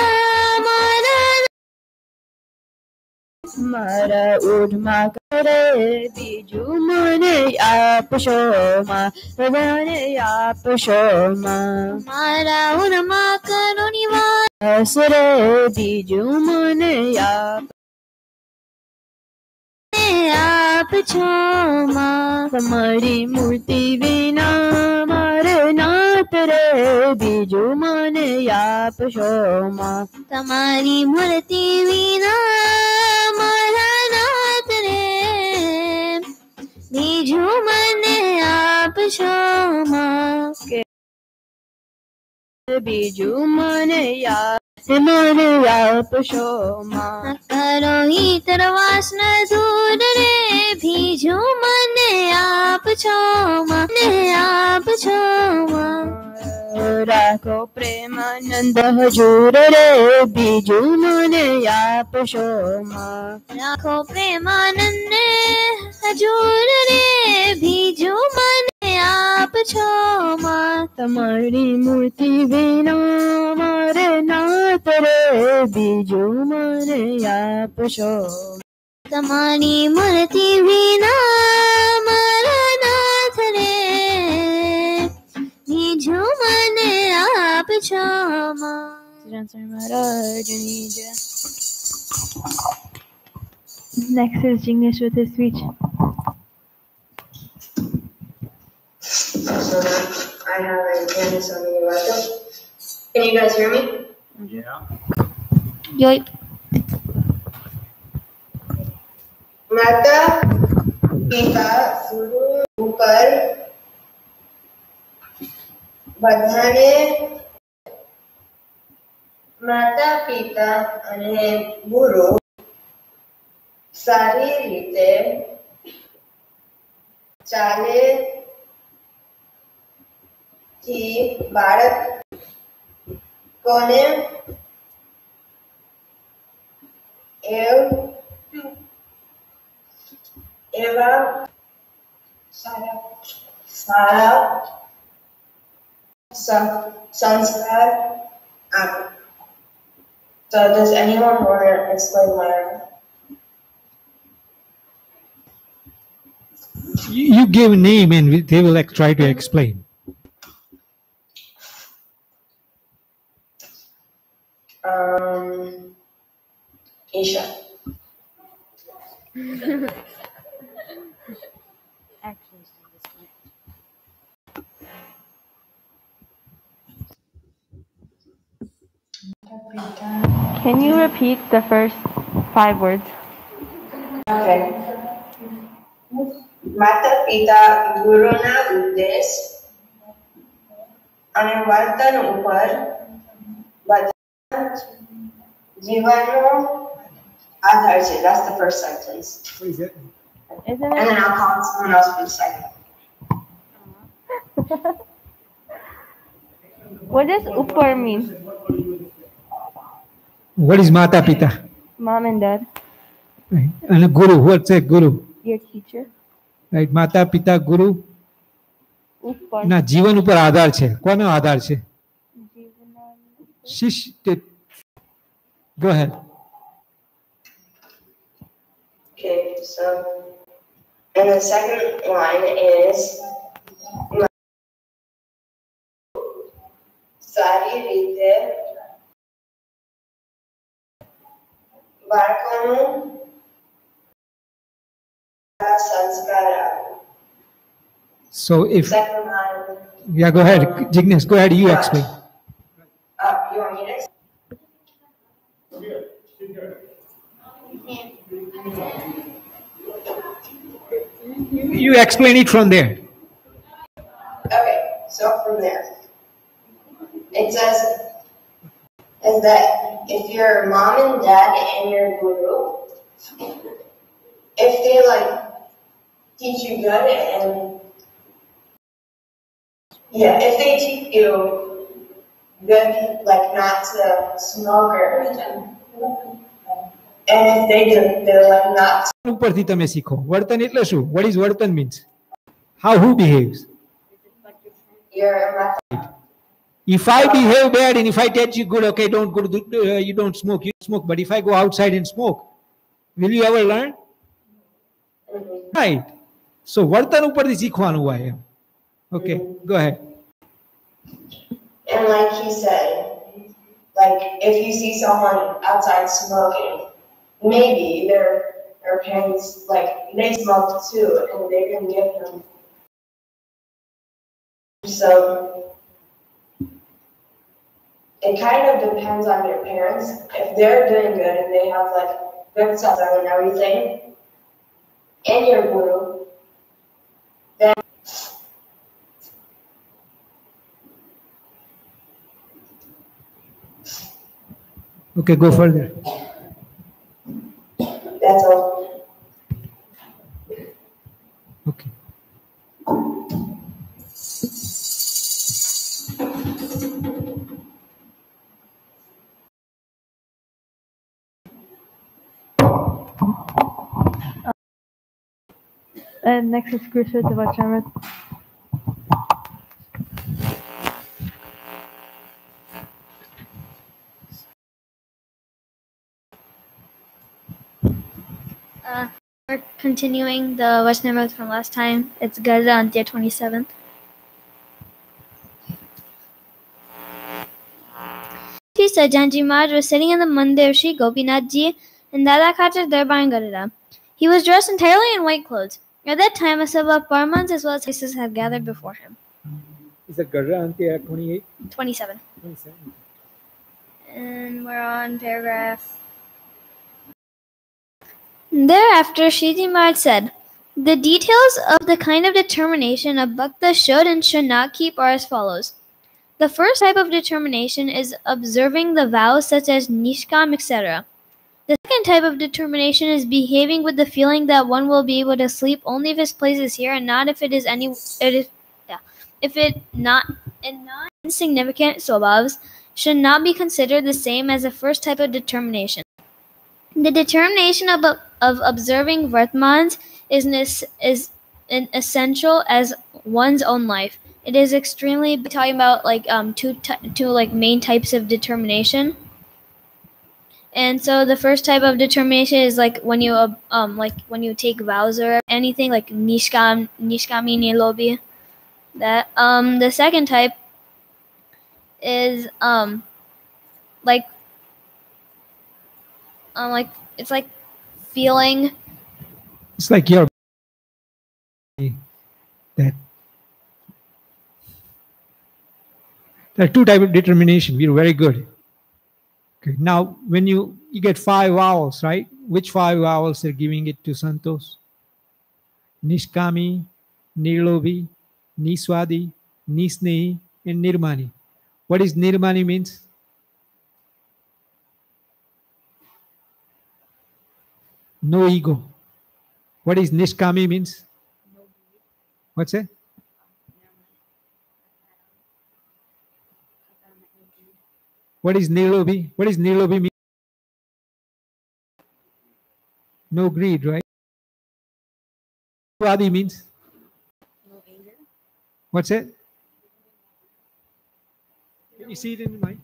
મારા ઓઢમાં કરે બીજું મને આપશો મને આપશો મારા ઓઢમાં કરો નિવાસ રે બીજું મને આપશો તમારી મૂર્તિ વિના મારે નાથ રે બીજું મને આપશો તમારી મૂર્તિ વિના મારા નાથ રે બીજું મને આપશો બીજું મને આપશો કરો ઈતર વાસન દૂર રે બીજું મને આપશો રાખો પ્રેમાનંદ હજૂર રે બીજું મને આપશો રાખો પ્રેમાનંદ હજૂર રે બીજું મને આપશો તમારી મૂર્તિ વિના મારે નાથ રે બીજું મને આપશો તમારી મૂર્તિ વિના મારા નાથ રે બીજું મને આપશો મહારાજની જય. Next is Jignesh with his speech. So I have a G.M.S.M lesson. Can you guys hear me? Yeah. Yoip. માતા પિતા ગુરુ ઉપર બધાને માતા પિતા અને ગુરુ સારી રીતે ચાલે થી બાળકોને એવા સારા સંસ્કાર આપો. So does anyone want to explain what I mean? You give a name and they will try to explain. Isha. Can you repeat the first 5 words? Okay. Mata Pita Guru na Udes અને વર્તન ઉપર બધા જીવનનો આધાર છે. That's the first sentence. What is that? Isn't And it? then I'll call someone else for the second. What does upar mean? What is Mata Pita? Mom and dad. Right. And a Guru, what's a Guru? Your teacher. Right. Mata Pita Guru Upar. ના જીવન ઉપર આધાર છે. કોનો આધાર છે? શિષ્ય. Go ahead. Okay, so and the second line is સારી રીતે બાળકોનું સંસ્કાર આપો. So if, Second line. yeah, go ahead. Jignesh, go ahead. You explain. You want me to? You explain it from there. Okay, so from there, it says is that if your mom and dad and your guru, if they like teach you good and if they teach you good, like not to smoke or anything, and if they're like not. ઉપરથી તમે શીખો. વર્તન એટલે શું? What is વર્તન means? How who behaves? Your If I behave bad and if I teach you good, okay, don't go to you don't smoke, you smoke. But if I go outside and smoke, will you ever learn? Right. So વર્તન ઉપરથી શીખવાનું હોય એમ. Okay, go ahead. And like he said, like if you see someone outside smoking, maybe their parents like they smoke too, and they can give them. So it kind of depends on your parents. If they're doing good and they have like good stuff and everything, and your guru, then Okay, go further. that's all. Okay. And next is Krishna Devacharma. We're continuing the Vaishnava from last time. It's Garda Antya 27th. She said Janji Maharaj was sitting in the mandir of Shri Gopinath Ji and Dada Khatar Darbar in Garada. He was dressed entirely in white clothes. At that time, a sub of Parmans as well as faces had gathered before him. Is that Garda Antya 28? 27. 27. And we're on paragraph. Thereafter, Shiji Maharaj said, the details of the kind of determination a bhakta should and should not keep are as follows. The first type of determination is observing the vows such as nishkam, etc. The second type of determination is behaving with the feeling that one will be able to sleep only if his place is here and not if it is insignificant swabhavs should not be considered the same as the first type of determination. The determination of observing Vartmans is essential as one's own life. It is extremely talking about like two like main types of determination. And so the first type of determination is like when you take vows or anything like nishkamini lobi. That the second type is it's like feeling. It's like your that there are two types of determination. We're very good. Okay. Now, when you get 5 vowels, right? Which 5 vowels they're giving it to Santos? Nishkami, Nirlobi, Niswadi, Nisnehi, and Nirmani. What is Nirmani means? No ego. What is Nishkami means? What's it? What is Nirlobi? What is Nirlobi mean? No greed, right? Swadi means? No anger. What's it? Can you see it in the mind?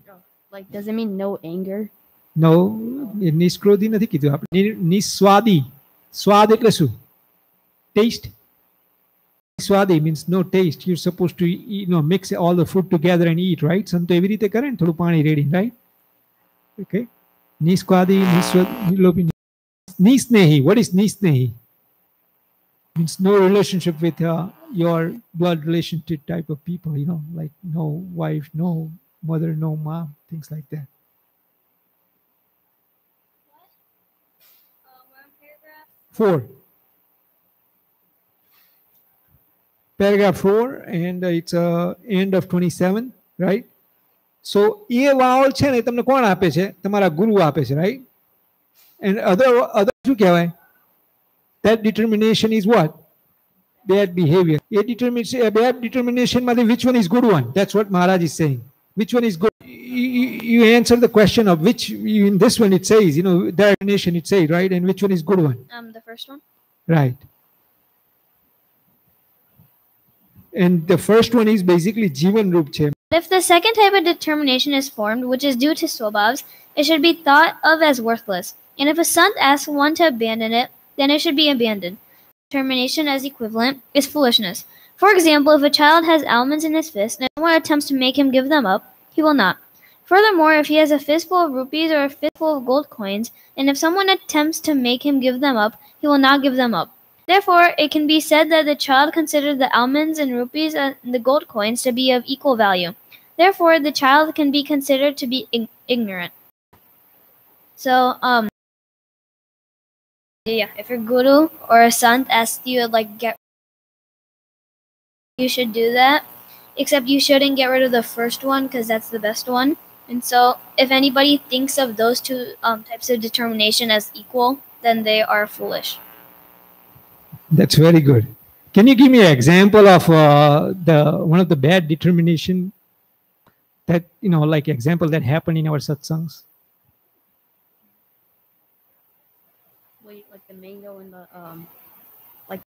Like, does it mean no anger? No, નિષ્ક્રોધી નથી કીધું આપણે. નિસ્વાદી. સ્વાદ એટલે શું? Taste. Swadi means no taste. You're supposed to mix all the food together and eat, right? સંતો એવી રીતે કરે ને થોડું પાણી ready, right? Okay. નિસ્વાદી, નિસ્વાદી, નિસ્નેહી. What is નિસ્નેહી? Means no relationship with your blood relationship type of people, like no wife, no mother, no mom, things like that. Four. Paragraph 4, and it's end of 27, right? So એ વાવલ છે ને તમને કોણ આપે છે? તમારા ગુરુ આપે છે, right? And other શું કહેવાય? That determination is what? Bad behavior. A bad determination, which one is good one? That's what Maharaj is saying. Which one is good? You answer the question of which, in this one it says, determination it says, right? And which one is good one? The first one. Right. And the first one is basically Jivan Roop Che. If the second type of determination is formed, which is due to swabhavs, it should be thought of as worthless. And if a sant asks one to abandon it, then it should be abandoned. Determination as equivalent is foolishness. For example, if a child has almonds in his fist and someone attempts to make him give them up, he will not. Furthermore, if he has a fistful of rupees or a fistful of gold coins, and if someone attempts to make him give them up, he will not give them up. Therefore, it can be said that the child considered the almonds and rupees and the gold coins to be of equal value. Therefore, the child can be considered to be ignorant. So, yeah, if your guru or a sant asks you, you should do that. Except you shouldn't get rid of the first one because that's the best one. And so, if anybody thinks of those two types of determination as equal, then they are foolish. That's very good. Can you give me an example of one of the bad determination that like example that happened in our satsangs? Wait, like the mango and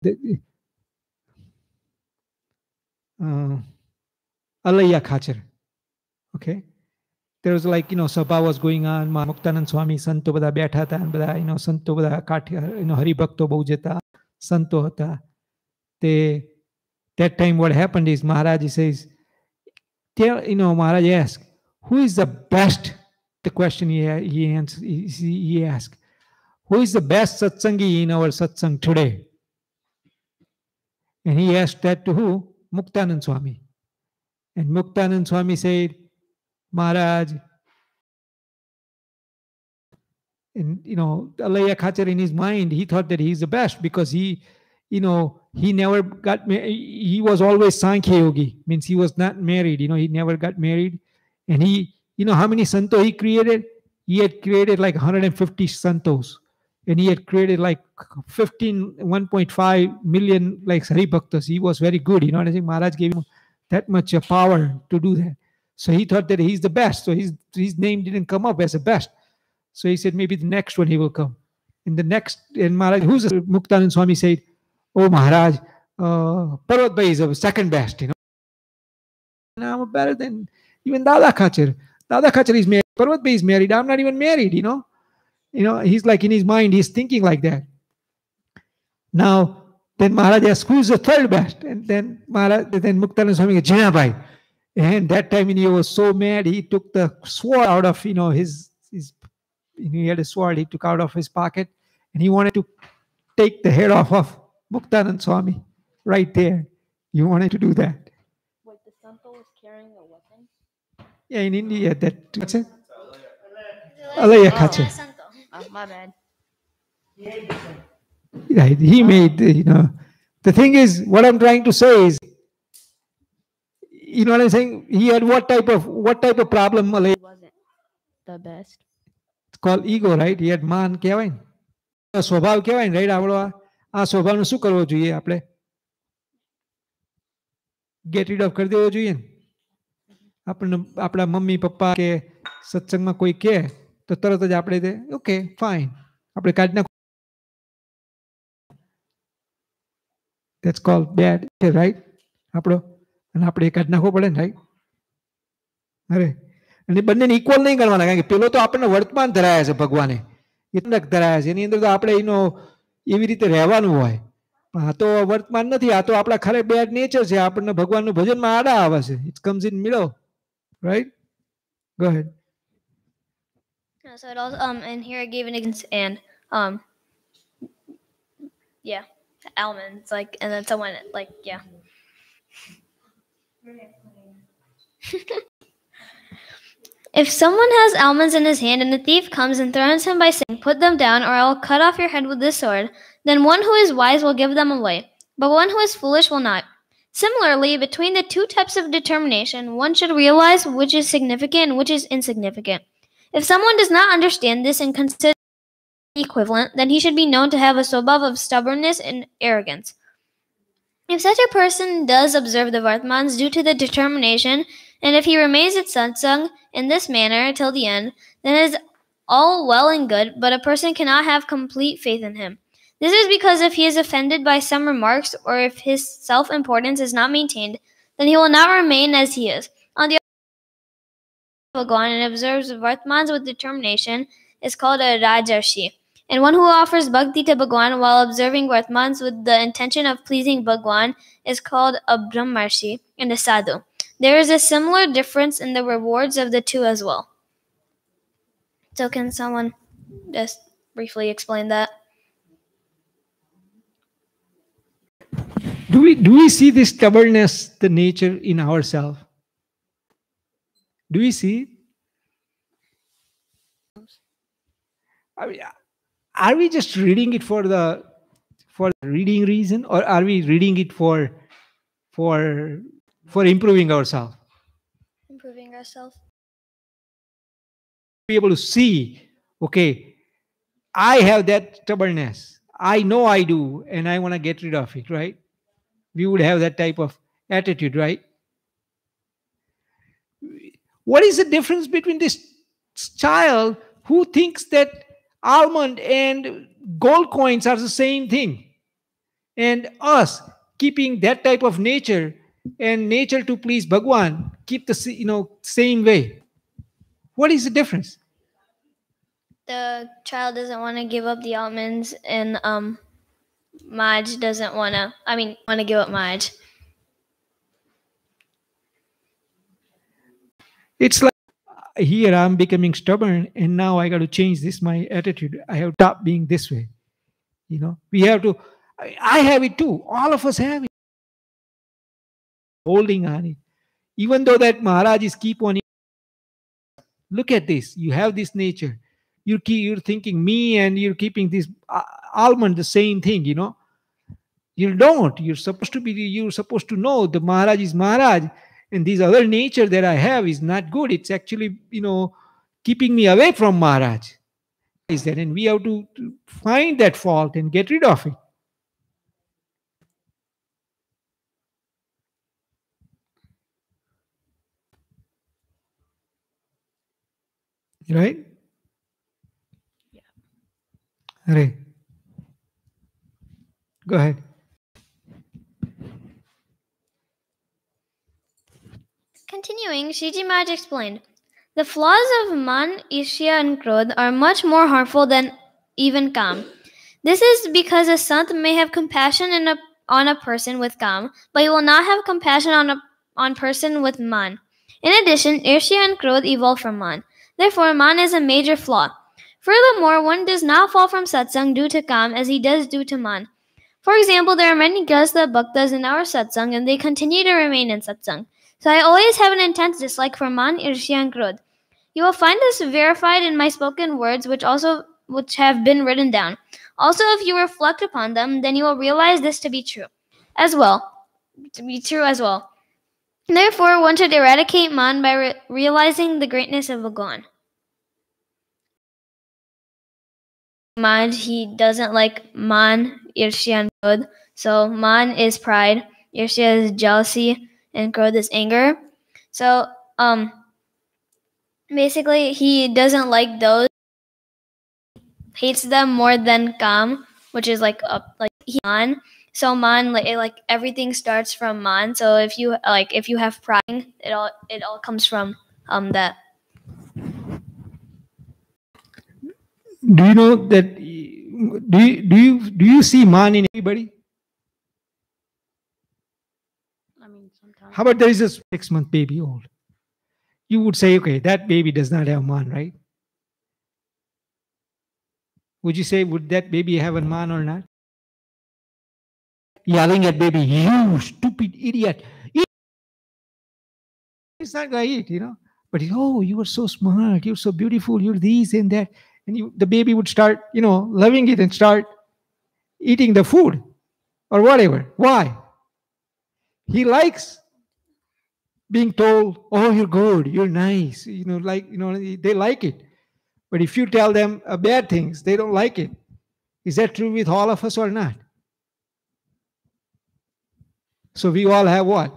the Alaya Khacher. Okay. There was sabha was going on. Muktanand Swami સંતો બધા બેઠા હતા અને બધા સંતો બધા કાઠિયા હરિભક્તો બહુ જતા સંતો હતા. That time what happened is Maharaj says, Maharaj asked, who is the best? The question he asked, who is the best satsangi in our satsang today? And he asked that to who? Muktanand Swami. And Muktanand Swami said, Maharaj, and Alaya Khacher in his mind, he thought that he's the best because he never got he was always Sankhya Yogi, means he was not married, he never got married. And he, how many santos he created? He had created like 150 santos. And he had created like 1.5 million like Haribhaktas. He was very good. I think Maharaj gave him that much power to do that. So he thought that he's the best. So his name didn't come up as the best. So he said maybe the next one he will come. And Maharaj, who's Muktanand Swami said, oh Maharaj, Parvat Bhai is the second best. Now I'm better than even Dada Khacher. Dada Khacher is married. Parvat Bhai is married. I'm not even married. He's like in his mind, he's thinking like that. Now, then Maharaj asked, who is the third best? And then Muktanand Swami said, G.M.S.M. Bhai. And that time he was so mad, he took the sword out of, his he had a sword he took out of his pocket, and he wanted to take the head off of Muktanand Swami right there. He wanted to do that. Wait, the santo was carrying a weapon? Yeah, in India, what's it? Alaya Kache. Oh, my bad. Right. He made, the thing is, what I'm trying to say is, you know what I'm saying? He had what type of problem, Alaya? It wasn't the best. It's called ego, right? He had man કહેવાય ને. સ્વભાવ કહેવાય ને, right? આપણો આ સ્વભાવનું શું કરવો જોઈએ આપણે? ગેટ રીડ ઓફ કરી દેવો જોઈએ ને. આપણને આપણા મમ્મી પપ્પા કે સત્સંગમાં કોઈ કહે તો તરત જ આપણે તે ઓકે ફાઇન આપણે કાઢી નાખો. That's called bad, right? આપણો અને આપણે કાઢી નાખવો પડે ને, રાઈટ? અરે અને બંનેને ઇક્વલ નહીં કરવાના, કારણ કે પેલો તો આપણને વર્તમાન ધરાયા છે ભગવાને, ઇતનક ધરાયા છે, એની અંદર તો આપણે એનો એવી રીતે રહેવાનું હોય. પણ આ તો વર્તમાન નથી, આ તો આપણા ખરે બેડ નેચર છે, આપણને ભગવાનનું ભજનમાં આડા આવે છે. It comes in middle, right? Go ahead. So it also and here I gave an example, and yeah, almonds, like, and then someone like, yeah. If someone has almonds in his hand and a thief comes and threatens him by saying, "Put them down, or I will cut off your head with this sword," then one who is wise will give them away, but one who is foolish will not. Similarly, between the two types of determination, one should realize which is significant and which is insignificant. If someone does not understand this and consider equivalent, then he should be known to have a swabhav of stubbornness and arrogance. If such a person does observe the Vartmans due to the determination, and if he remains at satsang in this manner till the end, then it is all well and good, but a person cannot have complete faith in him. This is because if he is offended by some remarks, or if his self-importance is not maintained, then he will not remain as he is. On the other hand, and observes Vartmans with determination is called a Rajarshi. And one who offers bhakti to Bhagwan while observing Vartmans with the intention of pleasing Bhagwan is called a Brahmarshi and a Sadhu. There is a similar difference in the rewards of the two as well. So can someone just briefly explain that? Do we see this stubbornness, the nature in ourselves? Do we see? I mean, are we just reading it for the reading reason, or are we reading it for improving ourselves? Improving ourselves. Be able to see, okay, I have that stubbornness. I know I do, and I want to get rid of it, right? We would have that type of attitude, right? What is the difference between this child who thinks that almond and gold coins are the same thing, and us keeping that type of nature and nature to please Bhagwan, keep the same way? What is the difference? The child doesn't want to give up the almonds, and Maj doesn't want to. Want to give up Maj. It's like here I'm becoming stubborn, and now I got to change this my attitude. I have to stop being this way. We have to. I have it too. All of us have it. Holding on it, even though that Maharaj is keep on. Look at this. You have this nature. You're thinking me, and you're keeping this almond the same thing. You don't. You're supposed to know the Maharaj is Maharaj, and this other nature that I have is not good. It's actually keeping me away from Maharaj. Is that, and we have to find that fault and get rid of it. Right? Yeah. Right. Go ahead. Continuing, Shiji Maharaj explained, the flaws of Man, Ishya, and Krodh are much more harmful than even Kam. This is because a Sant may have compassion on a person with Kam, but he will not have compassion on person with Man. In addition, Ishya and Krodh evolve from Man. Therefore, Man is a major flaw. Furthermore, one does not fall from satsang due to Kam as he does due to Man. For example, there are many Grihastha Bhaktas in our satsang, and they continue to remain in satsang. So I always have an intense dislike for Man, Irshya, and Krodh. You will find this verified in my spoken words, which have been written down. Also, if you reflect upon them, then you will realize this to be true as well. Therefore, one should eradicate man by realizing the greatness of Bhagwan. Man, he doesn't like man, Irsya, and Krodh. So man is pride, Irsya is jealousy, and Krodh is anger. So basically, he doesn't like those. Hates them more than Kam, which is like man. So man, like everything starts from man. So if you have pride, it all comes from that. Do you know that? Do you see man in everybody? I mean, sometimes. How about there is a 6-month baby old? You would say, okay, that baby does not have man, right? Would you say, would that baby have a man or not? Yelling at baby, you stupid idiot. It's not going to eat, you know. But, oh, you are so smart. You're so beautiful. You're this and that. And the baby would start, loving it and start eating the food or whatever. Why? He likes being told, oh, you're good. You're nice. They like it. But if you tell them bad things, they don't like it. Is that true with all of us or not? So we all have what?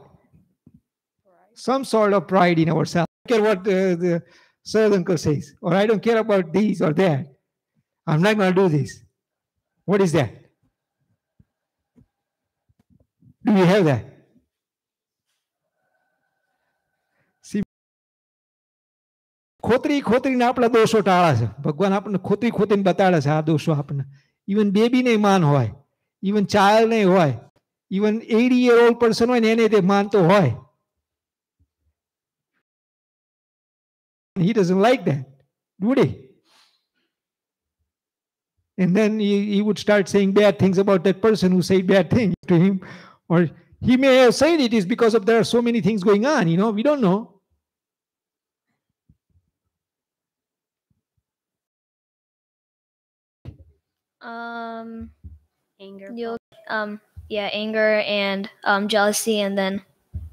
Some sort of pride in ourselves. I don't care what the Sir Uncle says, or I don't care about this or that. I'm not going to do this. What is that? Do we have that? See, ખોતરીને આપણા દોષો ટાળા છે. ભગવાન આપણને ખોતરીને બતાડે છે આ દોષો આપણને. Even બેબીને માન હોય, ઇવન ચાઇલ્ડને હોય, ઇવન 80-year-old person હોય ને એને તે માનતો હોય. He doesn't like that, would he? And then he would start saying bad things about that person who said bad things to him. Or he may have said it is because of there are so many things going on, we don't know. Anger. Anger and jealousy, and then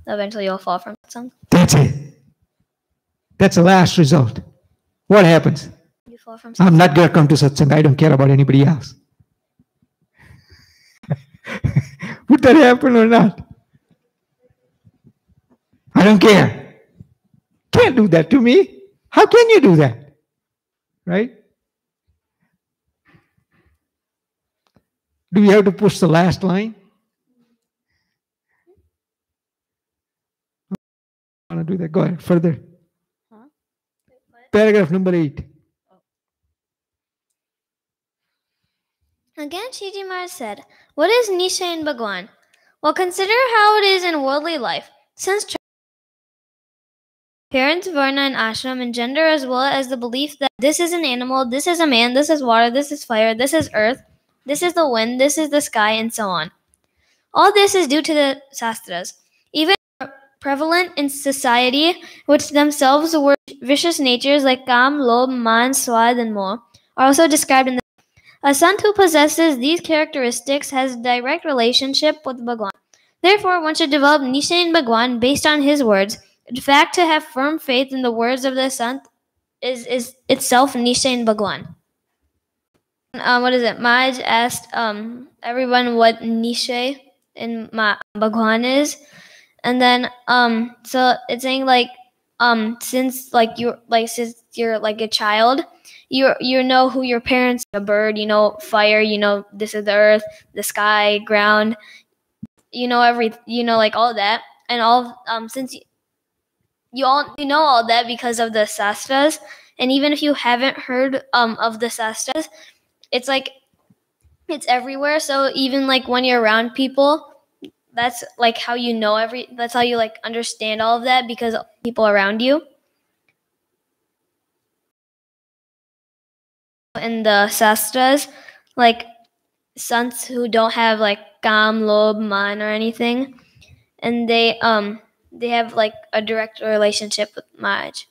eventually you'll fall from something. That's it. That's the last result. What happens? You fall from I'm not going to come to satsang. I don't care about anybody else. Would that happen or not? I don't care. Can't do that to me. How can you do that? Right? Do we have to push the last line? I want to do that. Go ahead. Further. Paragraph number 8. Again, Shiji Maharaj said, what is Nisha in Bhagwan? Well, consider how it is in worldly life. Since parents, varna, and ashram, and gender, as well as the belief that this is an animal, this is a man, this is water, this is fire, this is earth, this is the wind, this is the sky, and so on. All this is due to the Shastras. Even prevalent in society, which themselves were vicious natures like Kam, Lobh, Man, Swad, and Moh, are also described in the A sant who possesses these characteristics has a direct relationship with Bhagwan. Therefore, one should develop Nishay in Bhagwan based on his words. In fact, to have firm faith in the words of the sant is itself Nishay in Bhagwan. What is it? Maj asked everyone what Nishay in Bhagwan is, and then so it's saying since you're like a child, you know who your parents are. A bird, fire, this is the earth, the sky, ground, like all that, and all since you know all that because of the Shastras, and even if you haven't heard of the Shastras, it's like it's everywhere. So even like when you're around people, that's like how you know that's how you like understand all of that, because people around you. In the Shastras, like sons who don't have like Kam, Lobh, Man or anything, and they have like a direct relationship with Maharaj.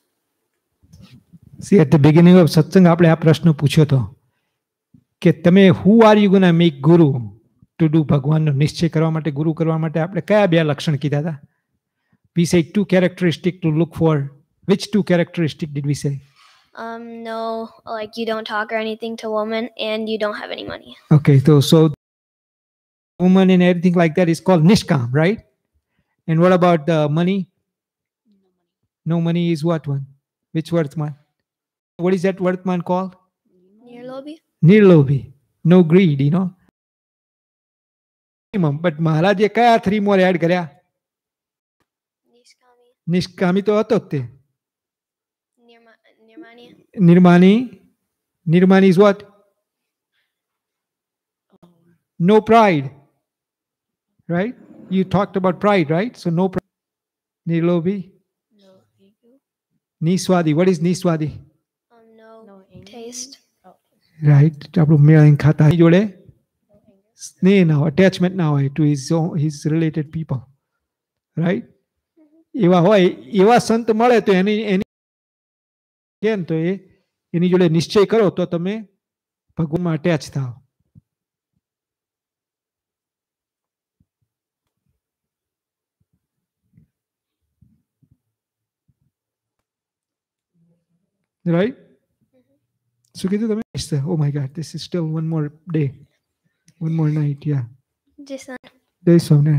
See, at the beginning of satsang, આપણે આ પ્રશ્ન પૂછ્યો હતો કે તમે who are you gonna make guru to do ભગવાનનો નિશ્ચય કરવા માટે ગુરુ કરવા માટે આપણે કયા બે લક્ષણ કીધા હતા? We said 2 characteristics to look for. Which 2 characteristics did we say? No, like you don't talk or anything to women and you don't have any money. Okay, so woman and everything like that is called nishkam, right? And what about the money? No money is what one? Which Vartman? What is that Vartman called? Nirlobi. Nirlobi. No greed, you know. But Maharaje kaya 3 more add karya? Nishkami to હતો જ તે. Nirmani is what? No pride. Right? You talked about pride, right? So no pride. Nirlobi. No ego. Niswadi. What is Niswadi? No taste. Right. આપણું મેળાઈને ખાતા જોડે સ્નેહ ના હોય, attachment ના હોય to his related people. Right? એવા હોય, એવા સંત મળે તો એની કેમ તો એની જોડે નિશ્ચય કરો તો તમે ભગવાનમાં અટેચ થાઓ. Right? So oh my God, this is still one more day, one more night. Yeah. This one.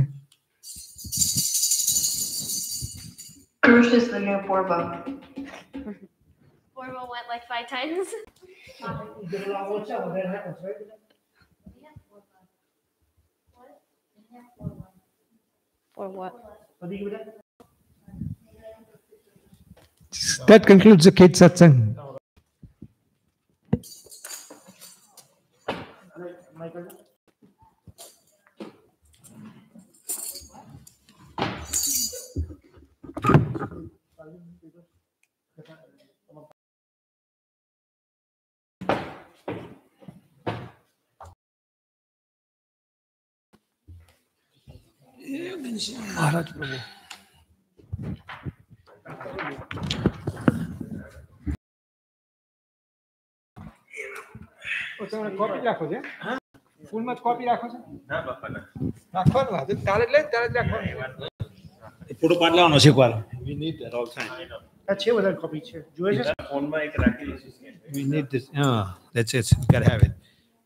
Kurush is the new Borba. Borba went like 5 times. For what? That concludes the kids satsang. Maharaj Prabhu copy રાખો છે ફૂલમાં copy રાખો છે ના બાપા ના રાખવાનું હતું તારે જ રાખવાનું ફોટો પાડ લેવાનો છે એકવાર we need that all time આ છે બધા કોપી છે જોઈએ છે ફોનમાં એક રાખેલી છે we need this that's it you gotta have it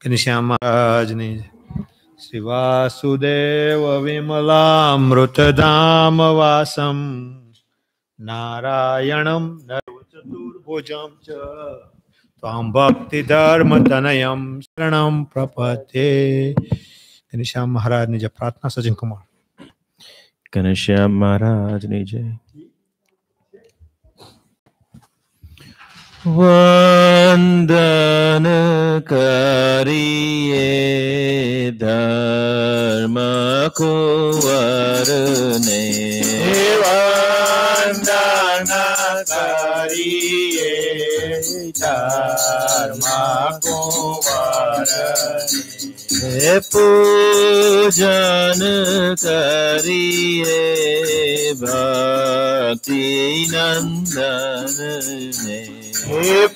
Ghanshyam Maharaj ની શ્રી વાસુદેવ વિમલામૃતધામ વાસમ નારાયણમ ચતુર્ભુજમ ચ ત્વાં ભક્તિ ધર્મ તનયમ શરણમ પ્રપદ્યે. ઘનશ્યામ મહારાજની જય. પ્રાર્થના સજન કુમાર. ઘનશ્યામ મહારાજની જય. વંદન કરીએ ધર્મ કુંવરને, વંદન કરીએ ધર્મ કુંવરને, પૂજન કરીએ ભક્તિ નંદનને,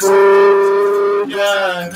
પૂજન